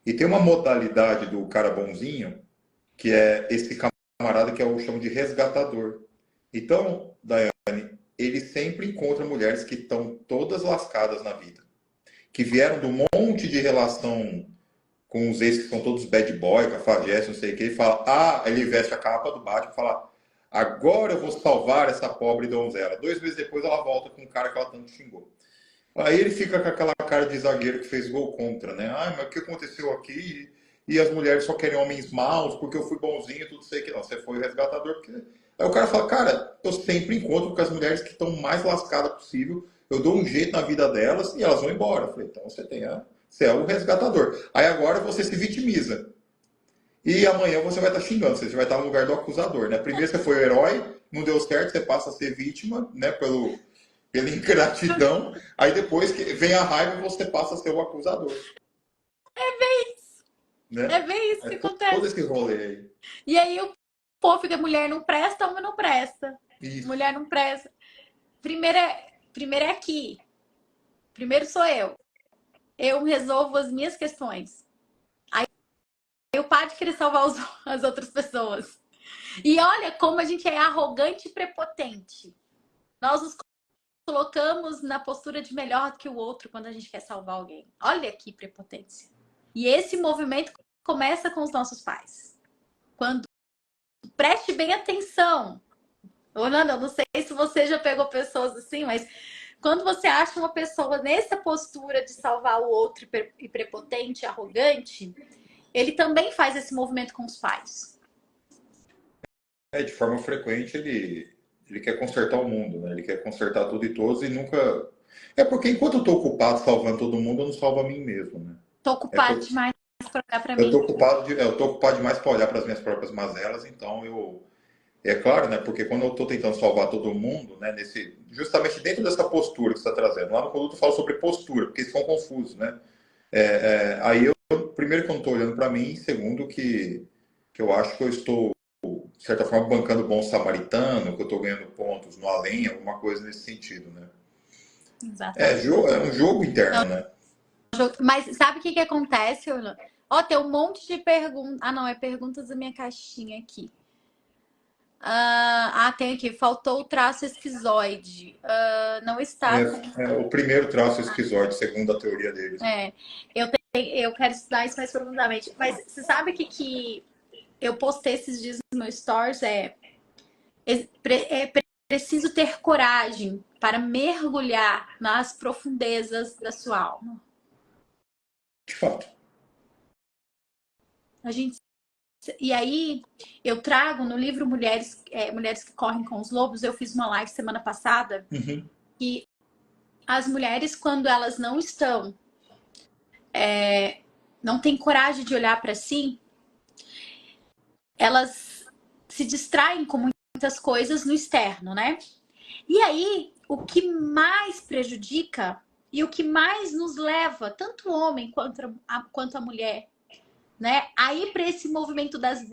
E tem uma modalidade do cara bonzinho, que é esse camarada que eu chamo de resgatador. Então, Daiane, ele sempre encontra mulheres que estão todas lascadas na vida, que vieram de um monte de relação com os ex que são todos bad boy, cafajeste, não sei o que, e fala, ele veste a capa do Batman e fala, agora eu vou salvar essa pobre donzela. 2 meses depois ela volta com o cara que ela tanto xingou. Aí ele fica com aquela cara de zagueiro que fez gol contra, né? Mas o que aconteceu aqui? E as mulheres só querem homens maus porque eu fui bonzinho, tudo sei que não. Você foi o resgatador. Porque... Aí o cara fala, cara, eu sempre encontro com as mulheres que estão mais lascadas possível, eu dou um jeito na vida delas e elas vão embora. Eu falei, então você é o resgatador. Aí agora você se vitimiza. E amanhã você vai estar xingando, você vai estar no lugar do acusador, né? Primeiro você foi o herói, não deu certo, você passa a ser vítima, né? Pela ingratidão. Aí depois que vem a raiva, você passa a ser o acusador. É bem isso. É né? bem isso É que todo acontece. esse rolê aí. E aí o povo fica, mulher não presta, homem não presta. Isso. Mulher não presta. Primeiro é aqui. Primeiro sou eu. Eu resolvo as minhas questões. Eu paro de querer salvar as outras pessoas. E olha como a gente é arrogante e prepotente. Nós nos colocamos na postura de melhor que o outro quando a gente quer salvar alguém. Olha que prepotência. E esse movimento começa com os nossos pais. Quando preste bem atenção. Orlando, eu não sei se você já pegou pessoas assim, mas quando você acha uma pessoa nessa postura de salvar o outro e prepotente, arrogante, ele também faz esse movimento com os pais. De forma frequente ele quer consertar o mundo, né? Ele quer consertar tudo e todos e nunca. É porque enquanto eu estou ocupado salvando todo mundo, eu não salvo a mim mesmo, né? Tô É ocupado porque demais para olhar para eu mim. estou eu tô ocupado demais para olhar para as minhas próprias mazelas, então eu. É claro, né? Porque quando eu estou tentando salvar todo mundo, né? Justamente dentro dessa postura que você está trazendo, lá no produto eu falo sobre postura, porque eles ficam confusos, né? Aí eu, primeiro que eu não estou olhando para mim, segundo que eu acho que eu estou, de certa forma, bancando o bom samaritano, que eu estou ganhando pontos no além, alguma coisa nesse sentido, né? Exatamente. É um jogo Não, interno, né? mas sabe o que acontece, Orlando? Ó, tem um monte de perguntas. Ah, não, é perguntas da minha caixinha aqui. Tem aqui. Faltou o traço esquizoide. Não está com. O primeiro traço esquizoide, segundo a teoria deles. É, eu quero estudar isso mais profundamente. Mas você sabe que eu postei esses dias no meu stories? É preciso ter coragem para mergulhar nas profundezas da sua alma. De fato. A gente E aí, eu trago no livro Mulheres que Correm com os Lobos. Eu fiz uma live semana passada Uhum. que as mulheres, quando elas não têm coragem de olhar para si, elas se distraem com muitas coisas no externo, né? E aí, o que mais prejudica e o que mais nos leva, tanto o homem quanto a mulher, né? Aí para esse movimento das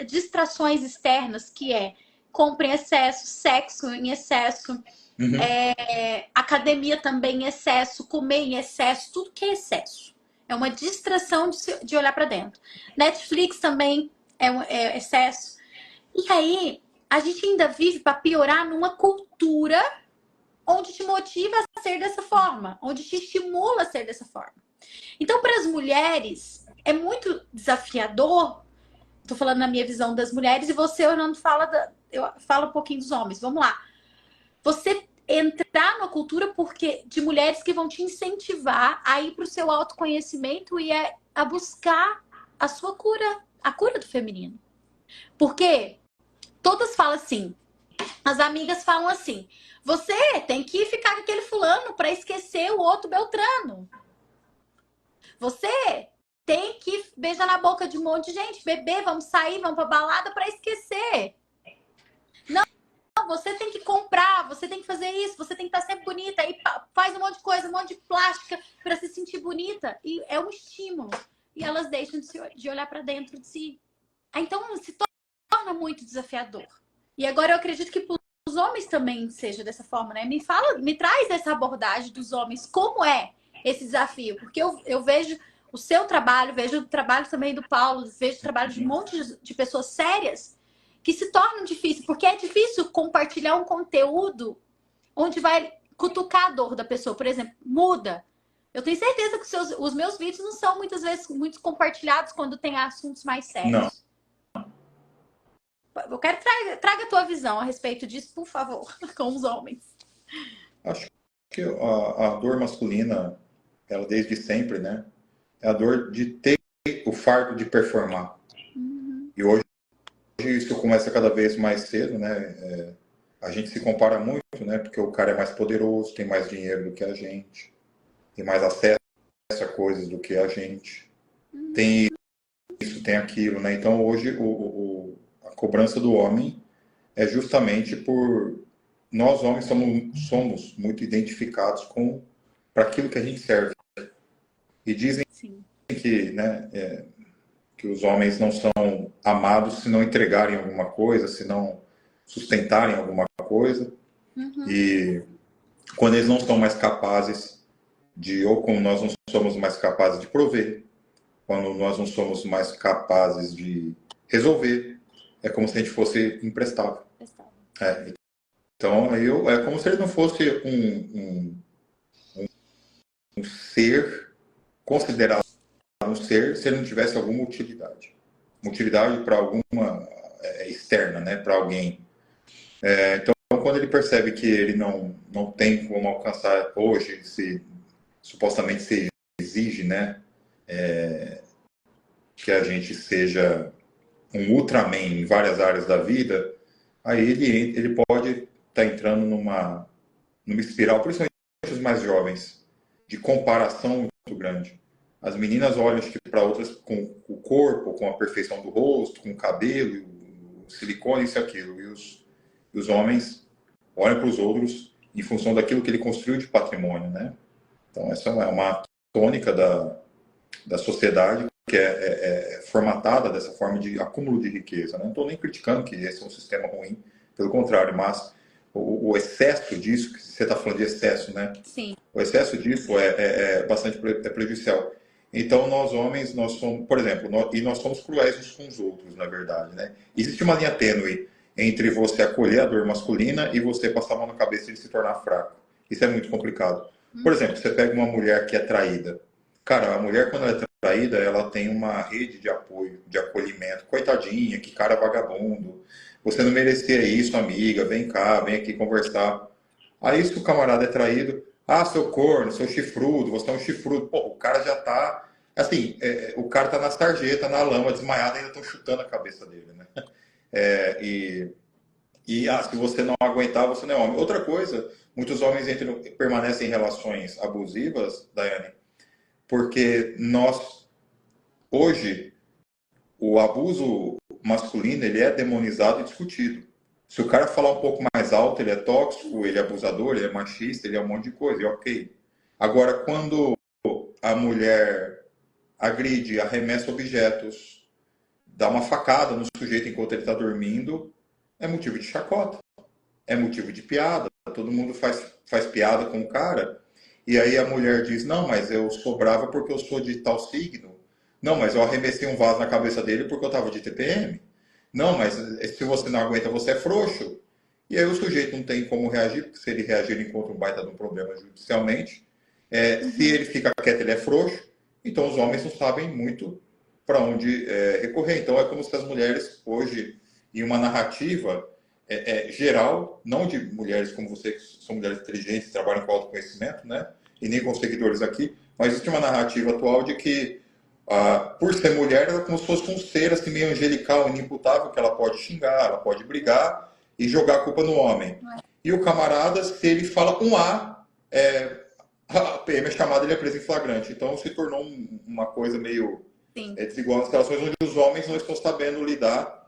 distrações externas, que é compra em excesso, sexo em excesso, Uhum. academia também em excesso, comer em excesso, tudo que é excesso. É uma distração de olhar para dentro. Netflix também é excesso. E aí, a gente ainda vive para piorar numa cultura onde te motiva a ser dessa forma, onde te estimula a ser dessa forma. Então, para as mulheres, é muito desafiador. Estou falando na minha visão das mulheres e você, Orlando, eu falo um pouquinho dos homens. Vamos lá. Você entrar na cultura de mulheres que vão te incentivar a ir para o seu autoconhecimento e a buscar a sua cura, a cura do feminino. Porque todas falam assim, as amigas falam assim: você tem que ficar com aquele fulano para esquecer o outro Beltrano. Você tem que beijar na boca de um monte de gente, beber, vamos sair, vamos pra balada para esquecer. Não, você tem que comprar, você tem que fazer isso, você tem que estar sempre bonita, aí faz um monte de coisa, um monte de plástica para se sentir bonita. E é um estímulo. E elas deixam de olhar para dentro de si. Então se torna muito desafiador. E agora eu acredito que para os homens também seja dessa forma, né? Me traz essa abordagem dos homens, como é esse desafio? Porque eu vejo o seu trabalho, vejo o trabalho também do Paulo, vejo o trabalho de um monte de pessoas sérias que se tornam difíceis, porque é difícil compartilhar um conteúdo onde vai cutucar a dor da pessoa. Por exemplo, muda. Eu tenho certeza que os meus vídeos não são muitas vezes muito compartilhados quando tem assuntos mais Não. sérios. Eu quero traga a tua visão a respeito disso, por favor, com os homens. Acho que a dor masculina, ela desde sempre, né? É a dor de ter o fardo de performar. E hoje isso começa cada vez mais cedo, né? A gente se compara muito, né? Porque o cara é mais poderoso, tem mais dinheiro do que a gente, tem mais acesso a coisas do que a gente, tem isso, tem aquilo, né? Então hoje a cobrança do homem é justamente por nós homens somos muito identificados com para aquilo que a gente serve. E dizem Sim. que, né? que os homens não são amados se não entregarem alguma coisa, se não sustentarem alguma coisa. E quando eles não são mais capazes de, ou como nós não somos mais capazes de prover, quando nós não somos mais capazes de resolver, é como se a gente fosse imprestável. É, então, é como se ele não fosse um ser considerado um ser se ele não tivesse alguma utilidade. Uma utilidade para alguma externa, né? Para alguém. Então, quando ele percebe que ele não tem como alcançar hoje, supostamente se exige, né? Que a gente seja um Ultraman em várias áreas da vida, aí ele pode estar entrando numa espiral, principalmente os mais jovens, de comparação muito grande. As meninas olham para outras com o corpo, com a perfeição do rosto, com o cabelo, o silicone, isso e aquilo. E os homens olham para os outros em função daquilo que ele construiu de patrimônio, né? Então, essa é uma tônica da sociedade que é formatada dessa forma de acúmulo de riqueza. Né? Não estou nem criticando que esse é um sistema ruim, pelo contrário, mas o excesso disso, que você está falando de excesso, né? Sim. O excesso disso é bastante prejudicial. Então, nós homens, nós somos, por exemplo, nós somos cruéis uns com os outros, na verdade, né? Existe uma linha tênue entre você acolher a dor masculina e você passar a mão na cabeça e ele se tornar fraco. Isso é muito complicado. Por exemplo, você pega uma mulher que é traída. Cara, a mulher, quando ela é traída, ela tem uma rede de apoio, de acolhimento. Coitadinha, que cara vagabundo. Você não merecia isso, amiga. Vem cá, vem aqui conversar. Aí, se o camarada é traído, ah, seu corno, seu chifrudo, você é um chifrudo. Pô, o cara já tá. Assim, o cara tá na sarjeta, na lama, desmaiado, ainda estão chutando a cabeça dele, né? Se você não aguentar, você não é homem. Outra coisa, muitos homens permanecem em relações abusivas, Daiane, porque hoje, o abuso masculino, ele é demonizado e discutido. Se o cara falar um pouco mais alto, ele é tóxico, ele é abusador, ele é machista, ele é um monte de coisa, e ok. Agora, quando a mulher agride, arremessa objetos, dá uma facada no sujeito enquanto ele está dormindo, é motivo de chacota, é motivo de piada. Todo mundo faz piada com o cara, e aí a mulher diz, não, mas eu sou brava porque eu sou de tal signo. Não, mas eu arremessei um vaso na cabeça dele porque eu estava de TPM. Não, mas se você não aguenta, você é frouxo. E aí o sujeito não tem como reagir, porque se ele reagir, ele encontra um baita de um problema judicialmente. Se ele fica quieto, ele é frouxo. Então os homens não sabem muito para onde recorrer. Então é como se as mulheres hoje, em uma narrativa geral, não de mulheres como você, que são mulheres inteligentes, trabalham com autoconhecimento, né? E nem com seguidores aqui, mas existe uma narrativa atual de que por ser mulher, ela é como se fosse um ser assim, meio angelical, inimputável, que ela pode xingar, ela pode brigar e jogar a culpa no homem. E o camarada, se ele fala um a PM é chamada, ele é preso em flagrante. Então se tornou uma coisa meio desigual nas relações, onde os homens não estão sabendo lidar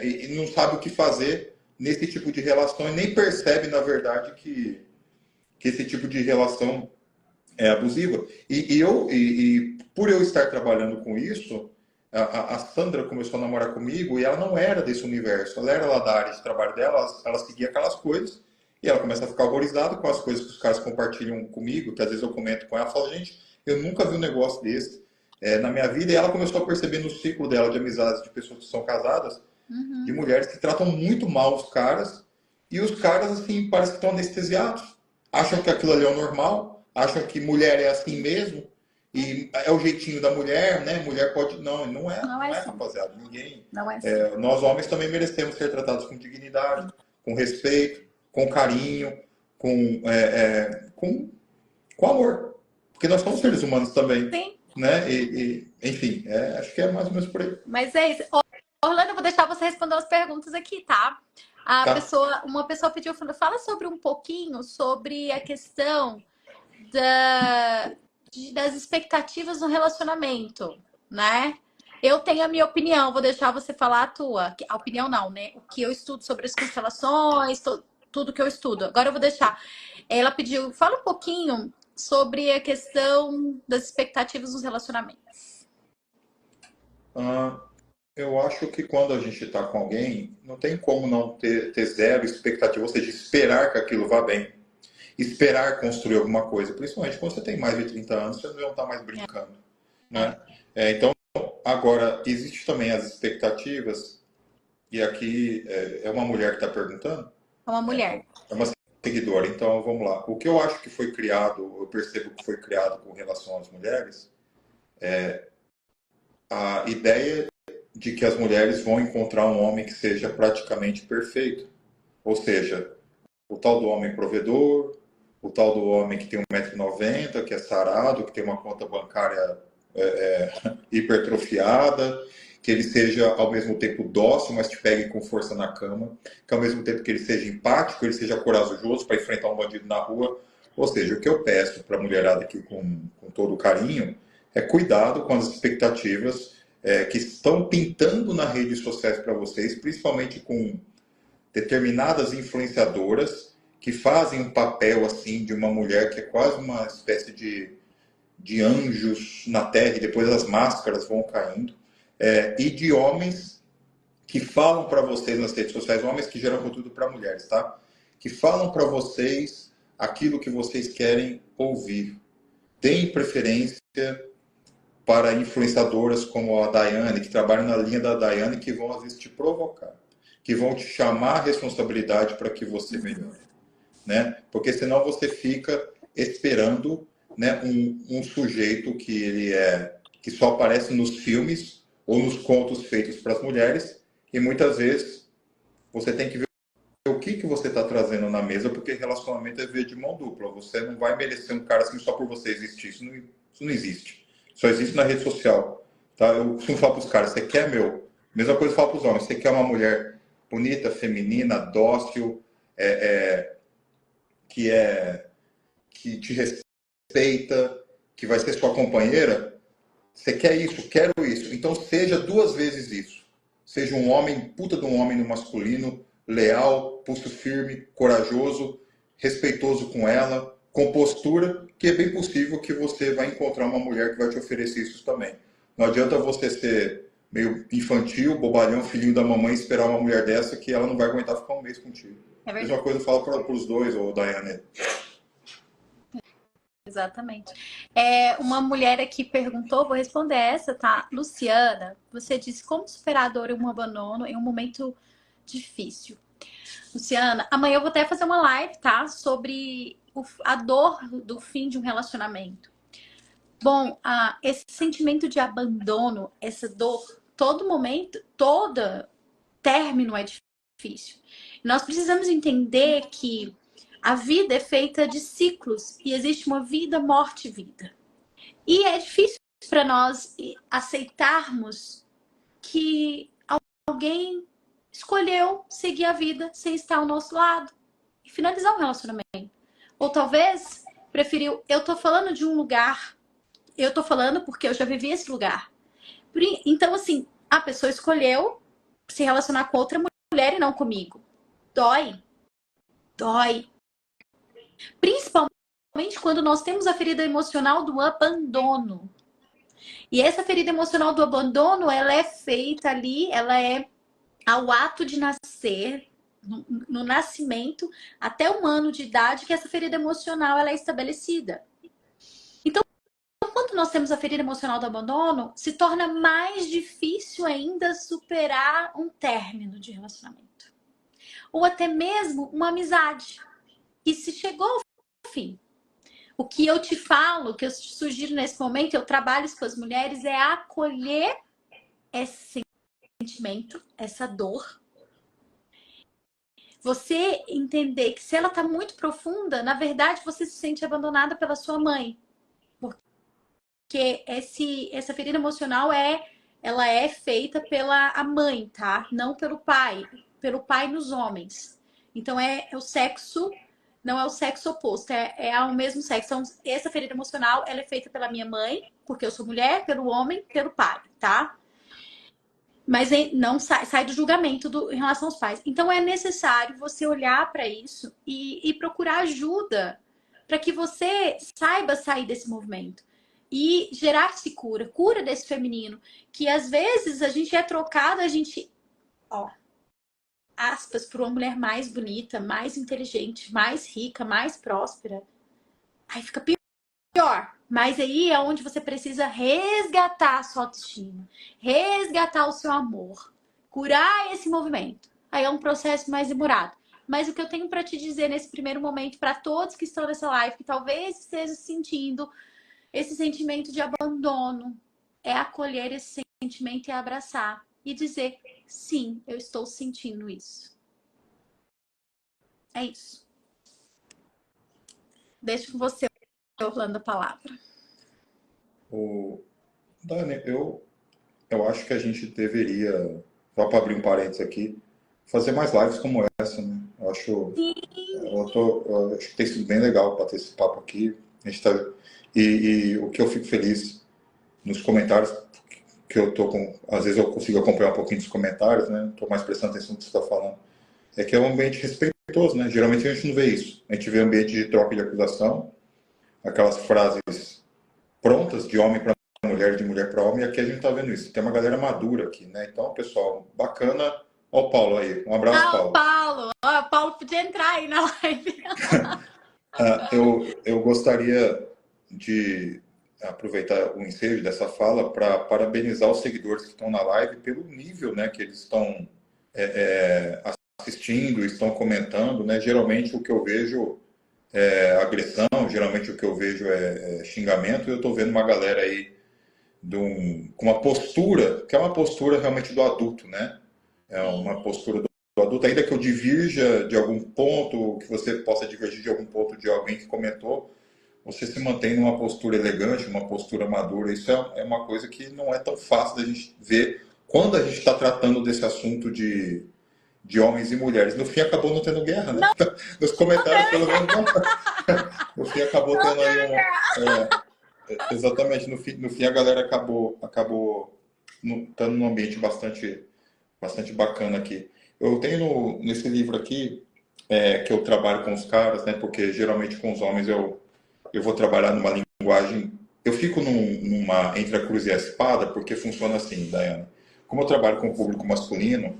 e não sabem o que fazer nesse tipo de relação e nem percebe, na verdade, que esse tipo de relação é abusiva. E por eu estar trabalhando com isso, a Sandra começou a namorar comigo e ela não era desse universo. Ela era lá da área de trabalho dela, ela seguia aquelas coisas e ela começa a ficar horrorizada com as coisas que os caras compartilham comigo, que às vezes eu comento com ela. Eu falo, gente, eu nunca vi um negócio desse na minha vida. E ela começou a perceber no ciclo dela de amizades de pessoas que são casadas, de mulheres que tratam muito mal os caras e os caras, assim, parece que estão anestesiados. Acham que aquilo ali é o normal, acham que mulher é assim mesmo, e é o jeitinho da mulher, né? Mulher pode. Não, não é, assim. Rapaziada. Ninguém. Não é assim. Nós homens também merecemos ser tratados com dignidade, com respeito, com carinho, com amor. Porque nós somos seres humanos também. Sim. Né? Enfim, acho que é mais ou menos por aí. Mas é isso. Orlando, eu vou deixar você responder as perguntas aqui, tá? Uma pessoa pediu, fala sobre um pouquinho sobre a questão das expectativas no relacionamento, né? Eu tenho a minha opinião, vou deixar você falar a tua. A opinião não, né? O que eu estudo sobre as constelações, tudo que eu estudo. Agora eu vou deixar. Ela pediu, fala um pouquinho sobre a questão das expectativas nos relacionamentos. Ah, eu acho que quando a gente está com alguém, não tem como não ter zero expectativa, ou seja, esperar que aquilo vá bem. Esperar construir alguma coisa, principalmente quando você tem mais de 30 anos, você não está mais brincando, né? Então, agora, existe também as expectativas, e aqui é uma mulher que está perguntando, É uma mulher. é uma seguidora, então vamos lá. O que eu acho que foi criado, eu percebo que foi criado com relação às mulheres, a ideia de que as mulheres vão encontrar um homem que seja praticamente perfeito. Ou seja, o tal do homem provedor, o tal do homem que tem 1,90 m, que é sarado, que tem uma conta bancária hipertrofiada, que ele seja ao mesmo tempo dócil, mas te pegue com força na cama, que ao mesmo tempo que ele seja empático, ele seja corajoso para enfrentar um bandido na rua. Ou seja, o que eu peço para a mulherada aqui com todo o carinho é cuidado com as expectativas que estão pintando nas redes sociais para vocês, principalmente com determinadas influenciadoras que fazem um papel assim de uma mulher que é quase uma espécie de anjos na Terra e depois as máscaras vão caindo, e de homens que falam para vocês nas redes sociais, homens que geram conteúdo para mulheres, tá? Que falam para vocês aquilo que vocês querem ouvir. Deem preferência para influenciadoras como a Daiane, que trabalham na linha da Daiane, que vão às vezes te provocar, que vão te chamar a responsabilidade para que você melhore, né? Porque senão você fica esperando, né, um sujeito que ele que só aparece nos filmes ou nos contos feitos para as mulheres e muitas vezes você tem que ver o que você está trazendo na mesa, porque relacionamento é via de mão dupla. Você não vai merecer um cara assim só por você existir. Isso não existe. Só existe na rede social. Tá? Eu costumo falar para os caras, você quer meu? Mesma coisa eu falo para os homens, você quer uma mulher bonita, feminina, dócil, é, é, que é que te respeita, que vai ser sua companheira, você quer isso, quero isso. Então seja duas vezes isso. Seja um homem, puta de um homem no masculino, leal, pulso firme, corajoso, respeitoso com ela, com postura, que é bem possível que você vai encontrar uma mulher que vai te oferecer isso também. Não adianta você ser meio infantil, bobalhão, filhinho da mamãe, esperar uma mulher dessa que ela não vai aguentar ficar um mês contigo. É verdade. Mesma coisa eu falo para os dois, ou Daiane. Exatamente. Uma mulher aqui perguntou, vou responder essa, tá? Luciana, você disse como superar a dor e um abandono em um momento difícil. Luciana, amanhã eu vou até fazer uma live, tá? Sobre a dor do fim de um relacionamento. Bom, esse sentimento de abandono, essa dor, todo momento, todo término é difícil. Nós precisamos entender que a vida é feita de ciclos e existe uma vida, morte e vida. E é difícil para nós aceitarmos que alguém escolheu seguir a vida sem estar ao nosso lado e finalizar um relacionamento. Ou talvez preferiu, eu tô falando de um lugar, eu tô falando porque eu já vivi esse lugar. Então, assim, a pessoa escolheu se relacionar com outra mulher e não comigo. Dói. Dói. Principalmente quando nós temos a ferida emocional do abandono. E essa ferida emocional do abandono, ela é feita ali, ela é ao ato de nascer, no nascimento, até 1 ano de idade, que essa ferida emocional ela é estabelecida. Então, quando nós temos a ferida emocional do abandono, se torna mais difícil ainda superar um término de relacionamento. Ou até mesmo uma amizade. E se chegou ao fim, o que eu te falo, o que eu te sugiro nesse momento, eu trabalho com as mulheres, é acolher esse sentimento, essa dor. Você entender que se ela está muito profunda, na verdade você se sente abandonada pela sua mãe. Porque essa ferida emocional ela é feita pela a mãe, tá? Não pelo pai. Pelo pai nos homens. Então é o sexo, não é o sexo oposto, é ao mesmo sexo. Então, essa ferida emocional ela é feita pela minha mãe, porque eu sou mulher, pelo homem, pelo pai, tá? Mas não sai do julgamento em relação aos pais. Então é necessário você olhar para isso e procurar ajuda para que você saiba sair desse movimento. e gerar-se cura, cura desse feminino, que às vezes a gente é trocado, a gente, ó, aspas, por uma mulher mais bonita, mais inteligente, mais rica, mais próspera, aí fica pior. Mas aí é onde você precisa resgatar a sua autoestima, resgatar o seu amor, curar esse movimento. Aí é um processo mais demorado. Mas o que eu tenho para te dizer nesse primeiro momento, para todos que estão nessa live, que talvez estejam sentindo esse sentimento de abandono, é acolher esse sentimento e abraçar. E dizer, sim, eu estou sentindo isso. É isso. Deixo com você, Orlando, a palavra. Dani, eu acho que a gente deveria, só para abrir um parênteses aqui, fazer mais lives como essa, né? Eu acho que tem sido bem legal para ter esse papo aqui. A gente tá, e o que eu fico feliz nos comentários, que eu tô com, às vezes eu consigo acompanhar um pouquinho dos comentários, né? Tô mais prestando atenção no que você está falando. É que é um ambiente respeitoso, né? Geralmente a gente não vê isso. A gente vê ambiente de troca de acusação, aquelas frases prontas de homem para mulher, de mulher para homem, e aqui a gente tá vendo isso. Tem uma galera madura aqui, né? Então, pessoal, bacana. Ó o Paulo aí. Um abraço, O Paulo. Paulo. O Paulo podia entrar aí na live. Eu gostaria de aproveitar o ensejo dessa fala para parabenizar os seguidores que estão na live pelo nível, né, que eles estão assistindo, estão comentando, né? Geralmente o que eu vejo é agressão, geralmente o que eu vejo é xingamento, e eu estou vendo uma galera aí com uma postura, que é uma postura realmente do adulto, né? É uma postura do adulto, ainda que eu divirja de algum ponto, que você possa divergir de algum ponto de alguém que comentou, você se mantém numa postura elegante, uma postura madura. Isso é uma coisa que não é tão fácil da gente ver quando a gente está tratando desse assunto de homens e mulheres. No fim, acabou não tendo guerra, né? Nos comentários, pelo menos, não. No fim, acabou tendo aí exatamente, no fim a galera acabou estando num ambiente bastante bacana aqui. Eu tenho nesse livro aqui, que eu trabalho com os caras, né? Porque geralmente com os homens eu vou trabalhar numa linguagem. Eu fico numa entre a cruz e a espada, porque funciona assim, Daiane. Como eu trabalho com o público masculino,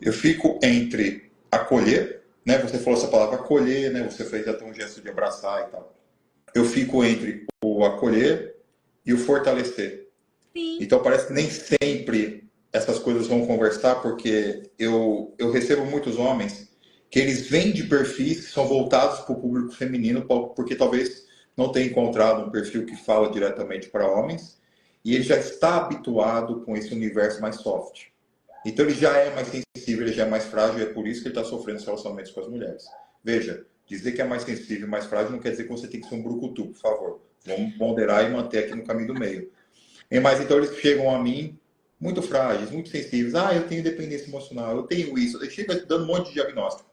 eu fico entre acolher, né? Você falou essa palavra acolher, né? Você fez até um gesto de abraçar e tal. Eu fico entre o acolher e o fortalecer. Sim. Então parece que nem sempre essas coisas vão conversar, porque eu recebo muitos homens que eles vêm de perfis que são voltados para o público feminino, porque talvez não tenha encontrado um perfil que fala diretamente para homens, e ele já está habituado com esse universo mais soft. Então ele já é mais sensível, ele já é mais frágil, e é por isso que ele está sofrendo os relacionamentos com as mulheres. Veja, dizer que é mais sensível, mais frágil, não quer dizer que você tem que ser um brucutu, por favor. Vamos ponderar e manter aqui no caminho do meio. Mas então eles chegam a mim muito frágeis, muito sensíveis. Eu tenho dependência emocional, eu tenho isso. Ele chega dando um monte de diagnóstico.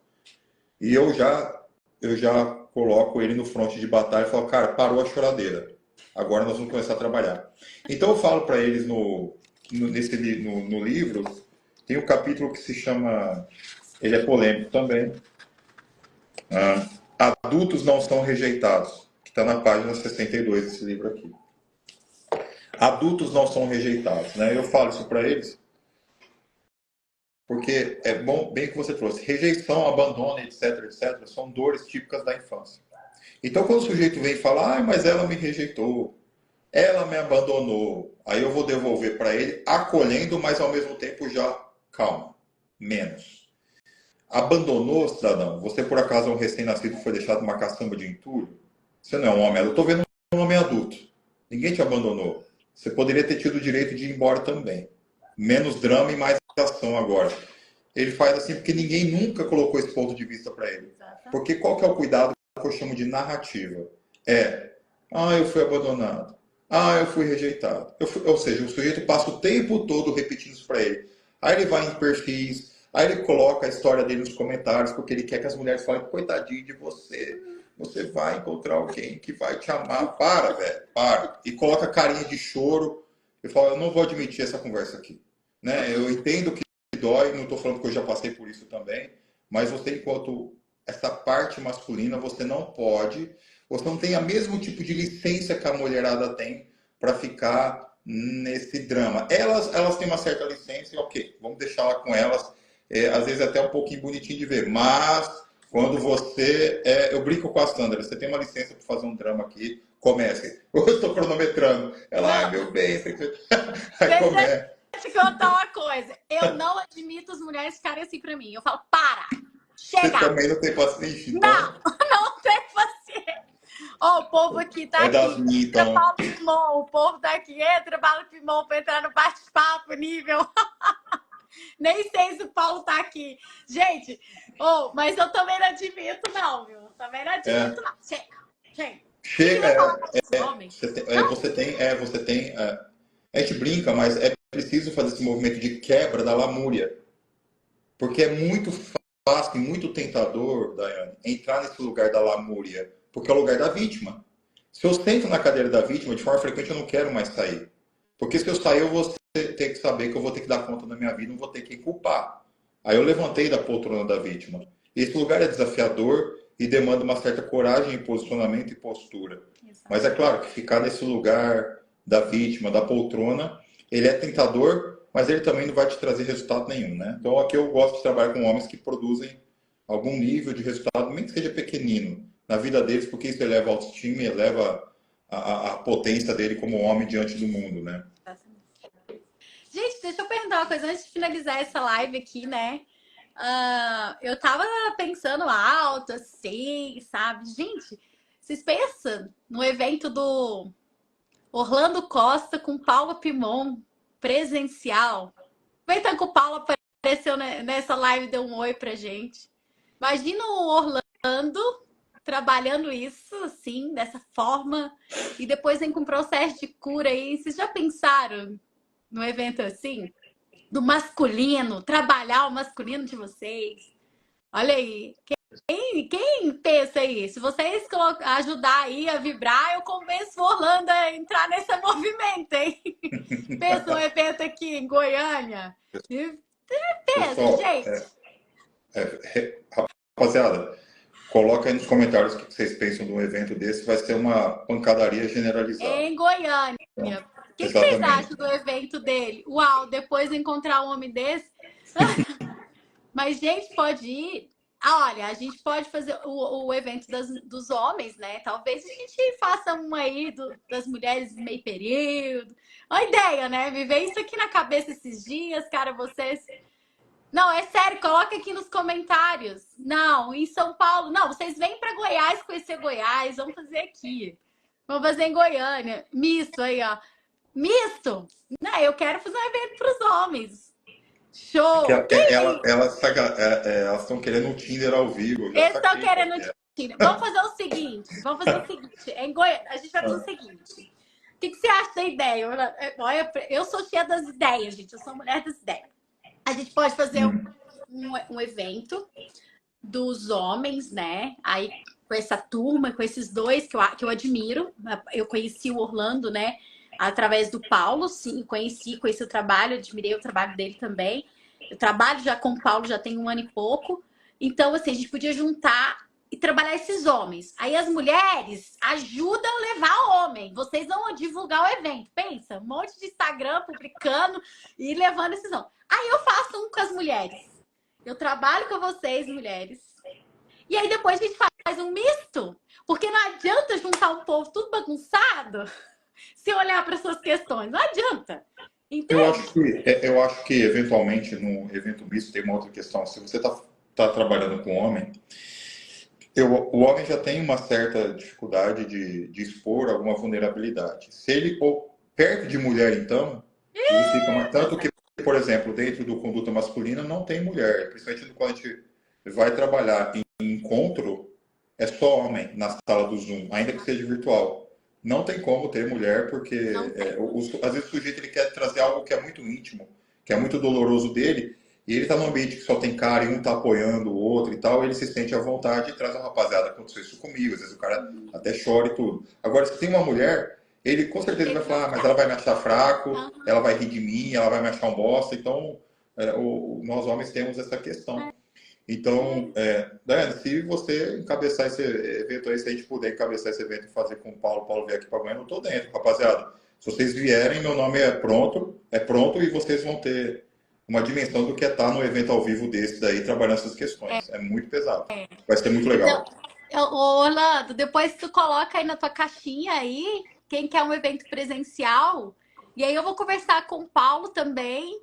E eu já coloco ele no fronte de batalha e falo, cara, parou a choradeira. Agora nós vamos começar a trabalhar. Então eu falo para eles no livro, tem um capítulo que se chama, ele é polêmico também, Adultos Não São Rejeitados, que está na página 62 desse livro aqui. Adultos não são rejeitados, né? Eu falo isso para eles porque é bom, bem que você trouxe, rejeição, abandono, etc, etc, são dores típicas da infância. Então, quando o sujeito vem e fala, mas ela me rejeitou, ela me abandonou, aí eu vou devolver para ele, acolhendo, mas ao mesmo tempo já, calma, menos. Abandonou, cidadão? Você por acaso é um recém-nascido que foi deixado numa caçamba de entulho? Você não é um homem, eu estou vendo um homem adulto. Ninguém te abandonou. Você poderia ter tido o direito de ir embora também. Menos drama e mais ação agora. Ele faz assim porque ninguém nunca colocou esse ponto de vista para ele. Porque qual que é o cuidado que eu chamo de narrativa? Eu fui abandonado. Eu fui rejeitado. Ou seja, o sujeito passa o tempo todo repetindo isso para ele. Aí ele vai em perfis, aí ele coloca a história dele nos comentários, porque ele quer que as mulheres falem, coitadinho de você. Você vai encontrar alguém que vai te amar. Para, velho, para. E coloca carinha de choro. Eu falo, eu não vou admitir essa conversa aqui. Né? Eu entendo que dói, não estou falando que eu já passei por isso também, mas você, enquanto essa parte masculina você não tem o mesmo tipo de licença que a mulherada tem para ficar nesse drama. Elas têm uma certa licença, e ok, vamos deixar lá com elas. Às vezes até um pouquinho bonitinho de ver, mas quando eu brinco com a Sandra, você tem uma licença para fazer um drama aqui, comece. Eu estou cronometrando. Ela, ai meu bem, aí começa. Deixa eu contar uma coisa. Eu não admito as mulheres ficarem assim pra mim. Eu falo, para! Você Chega! também não tem paciência, então? Não! Não tem paciência! Ó, o povo aqui tá das aqui. minhas, Entra então. Paulo Pimon. O povo daqui entra Paulo Pimon pra entrar no bate-papo nível. Nem sei se o Paulo tá aqui. Gente, mas eu também não admito, não, viu? Também não admito, não. Chega, chega. Quem vai falar com esses homens? A gente brinca, mas é preciso fazer esse movimento de quebra da lamúria. Porque é muito fácil e muito tentador, Daiane, entrar nesse lugar da lamúria. Porque é o lugar da vítima. Se eu sento na cadeira da vítima, de forma frequente eu não quero mais sair. Porque se eu sair, eu vou ter que saber que eu vou ter que dar conta da minha vida, não vou ter que culpar. Aí eu levantei da poltrona da vítima. Esse lugar é desafiador e demanda uma certa coragem, posicionamento e postura. Exato. Mas é claro que ficar nesse lugar da vítima, da poltrona, ele é tentador, mas ele também não vai te trazer resultado nenhum, né? Então aqui eu gosto de trabalhar com homens que produzem algum nível de resultado, nem que seja pequenino, na vida deles, porque isso eleva a autoestima e eleva a potência dele como homem diante do mundo, né? Gente, deixa eu perguntar uma coisa antes de finalizar essa live aqui, né? Eu tava pensando alto, assim, sabe? Gente, vocês pensam no evento do Orlando Costa com Paula Pimon presencial? Aproveitando que o Paulo apareceu nessa live e deu um oi pra gente. Imagina o Orlando trabalhando isso, assim, dessa forma, e depois vem com um processo de cura aí. Vocês já pensaram no evento assim? Do masculino, trabalhar o masculino de vocês. Olha aí. Quem pensa aí? Se vocês ajudar aí a vibrar, eu convenço o Orlando a entrar nesse movimento, hein? Pensa um evento aqui em Goiânia. Pensa, Pessoal, gente. Rapaziada, coloca aí nos comentários o que vocês pensam de um evento desse. Vai ser uma pancadaria generalizada. Em Goiânia. O que vocês acham do evento dele? Uau, depois de encontrar um homem desse. Mas, gente, pode ir. Olha, a gente pode fazer o evento dos homens, né? Talvez a gente faça um aí das mulheres meio período. Uma ideia, né? Viver isso aqui na cabeça esses dias, cara, vocês. Não, é sério, coloca aqui nos comentários. Não, em São Paulo. Não, vocês vêm para Goiás conhecer Goiás. Vamos fazer aqui. Vamos fazer em Goiânia. Misto aí, ó. Misto? Não, eu quero fazer um evento para os homens. Show! Elas estão querendo um Tinder ao vivo. Eles estão querendo um Tinder. Vamos fazer o seguinte. Em Goiânia, a gente vai fazer o seguinte. O que você acha da ideia? Olha, eu sou cheia das ideias, gente. Eu sou mulher das ideias. A gente pode fazer um evento dos homens, né? Aí com essa turma, com esses dois que eu admiro. Eu conheci o Orlando, né? Através do Paulo, sim, conheci o trabalho, admirei o trabalho dele também. Eu trabalho já com o Paulo já tem 1 ano e pouco. Então, assim, a gente podia juntar e trabalhar esses homens. Aí as mulheres ajudam a levar homem. Vocês vão divulgar o evento. Pensa, um monte de Instagram publicando e levando esses homens. Aí eu faço um com as mulheres. Eu trabalho com vocês, mulheres. E aí depois a gente faz um misto. Porque não adianta juntar um povo tudo bagunçado se olhar para suas questões. Não adianta. Entende? Eu acho que eventualmente, no evento misto, tem uma outra questão. Se você está trabalhando com homem, o homem já tem uma certa dificuldade de expor alguma vulnerabilidade. Se ele for perto de mulher, então, ele fica mais. Tanto que, por exemplo, dentro do conduta masculina não tem mulher. Principalmente quando a gente vai trabalhar em encontro, é só homem na sala do Zoom, ainda que seja virtual. Não tem como ter mulher, porque às vezes o sujeito ele quer trazer algo que é muito íntimo, que é muito doloroso dele, e ele está num ambiente que só tem cara e um está apoiando o outro e tal, ele se sente à vontade e traz a rapaziada. Aconteceu isso comigo, às vezes o cara até chora e tudo. Agora, se tem uma mulher, ele com certeza vai falar, mas ela vai me achar fraco, ela vai rir de mim, ela vai me achar um bosta. Então, nós homens temos essa questão. Então, Daiane, se você encabeçar esse evento aí, se a gente puder encabeçar esse evento e fazer com o Paulo vier aqui para Goiânia, eu estou dentro, rapaziada. Se vocês vierem, meu nome é pronto e vocês vão ter uma dimensão do que é estar no evento ao vivo desse daí, trabalhando essas questões. É muito pesado. Vai ser muito Então, legal. ô, Orlando, depois tu coloca aí na tua caixinha aí, quem quer um evento presencial, e aí eu vou conversar com o Paulo também,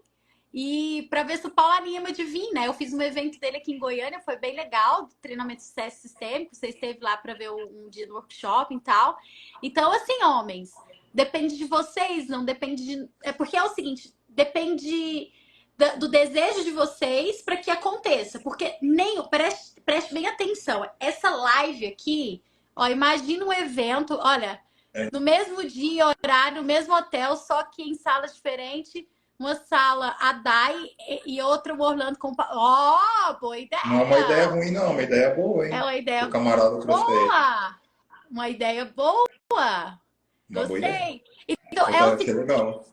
e para ver se o Paulo anima de vir, né? Eu fiz um evento dele aqui em Goiânia, foi bem legal, do treinamento de sucesso sistêmico, você esteve lá para ver um dia do workshop e tal. Então, assim, homens, depende de vocês, não depende de... É porque é o seguinte, depende do desejo de vocês para que aconteça. Porque nem preste bem atenção. Essa live aqui, ó, imagina um evento, olha, no mesmo dia, horário, no mesmo hotel, só que em salas diferentes. Uma sala a Dai e outra o Orlando com. Ó, boa ideia! Não é uma ideia ruim, não, é uma ideia boa, É hein? uma O ideia camarada trouxe aí. boa! Uma ideia boa! Uma boa ideia. Gostei! Então, é o Vai ser seguinte. legal.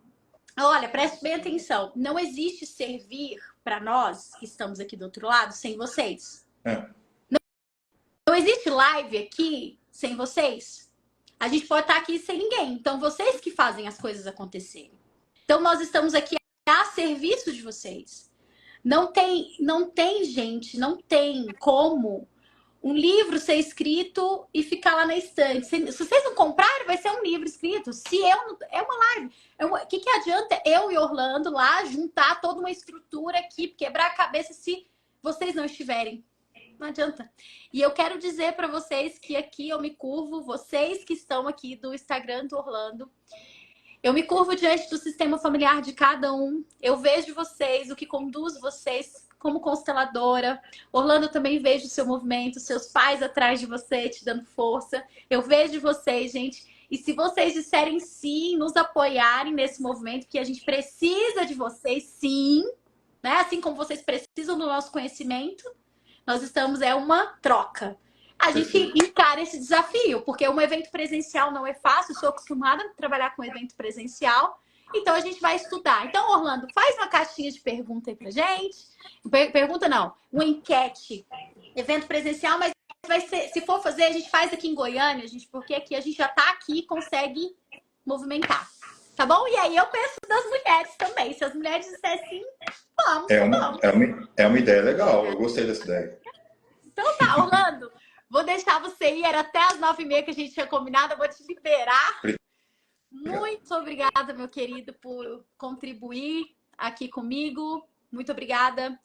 Olha, preste bem atenção. Não existe servir para nós que estamos aqui do outro lado sem vocês. É. Não existe live aqui sem vocês. A gente pode estar aqui sem ninguém. Então, vocês que fazem as coisas acontecerem. Então, nós estamos aqui a serviço de vocês. Não tem, gente, não tem como um livro ser escrito e ficar lá na estante. Se vocês não comprarem, vai ser um livro escrito. Se eu não, é uma live. O que adianta eu e Orlando lá juntar toda uma estrutura aqui, quebrar a cabeça se vocês não estiverem? Não adianta. E eu quero dizer para vocês que aqui eu me curvo, vocês que estão aqui do Instagram do Orlando, eu me curvo diante do sistema familiar de cada um. Eu vejo vocês, o que conduz vocês como consteladora. Orlando, também vejo o seu movimento, seus pais atrás de você, te dando força. Eu vejo vocês, gente. E se vocês disserem sim, nos apoiarem nesse movimento, que a gente precisa de vocês, sim, né? Assim como vocês precisam do nosso conhecimento, nós estamos, é uma troca. A gente encara esse desafio, porque um evento presencial não é fácil, eu sou acostumada a trabalhar com evento presencial, então a gente vai estudar. Então, Orlando, faz uma caixinha de pergunta aí pra gente. Pergunta não, uma enquete. Evento presencial, mas vai ser, se for fazer, a gente faz aqui em Goiânia, gente, porque aqui a gente já tá aqui e consegue movimentar. Tá bom? E aí eu penso das mulheres também. Se as mulheres disserem sim, vamos, vamos. É uma ideia legal, eu gostei dessa ideia. Então tá, Orlando, vou deixar você ir, era até as 9h30 que a gente tinha combinado, eu vou te liberar. Muito obrigada, meu querido, por contribuir aqui comigo. Muito obrigada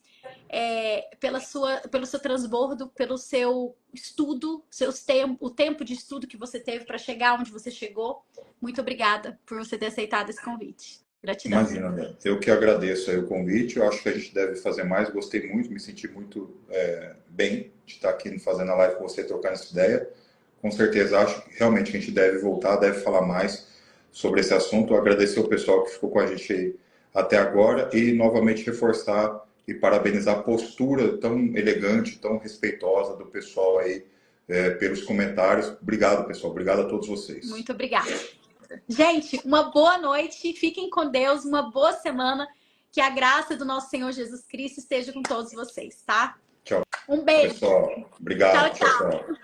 pelo seu transbordo, pelo seu estudo, o tempo de estudo que você teve para chegar onde você chegou. Muito obrigada por você ter aceitado esse convite. Gratidão. Imagina, André. Eu que agradeço aí o convite. Eu acho que a gente deve fazer mais. Gostei muito, me senti muito bem de estar aqui fazendo a live com você, trocando essa ideia. Com certeza, acho que realmente a gente deve voltar, deve falar mais sobre esse assunto. Agradecer o pessoal que ficou com a gente aí até agora e novamente reforçar e parabenizar a postura tão elegante, tão respeitosa do pessoal aí pelos comentários. Obrigado, pessoal. Obrigado a todos vocês. Muito obrigada. Gente, uma boa noite, fiquem com Deus, uma boa semana, que a graça do nosso Senhor Jesus Cristo esteja com todos vocês, tá? Tchau. Um beijo. Pessoal, obrigado. Tchau, tchau.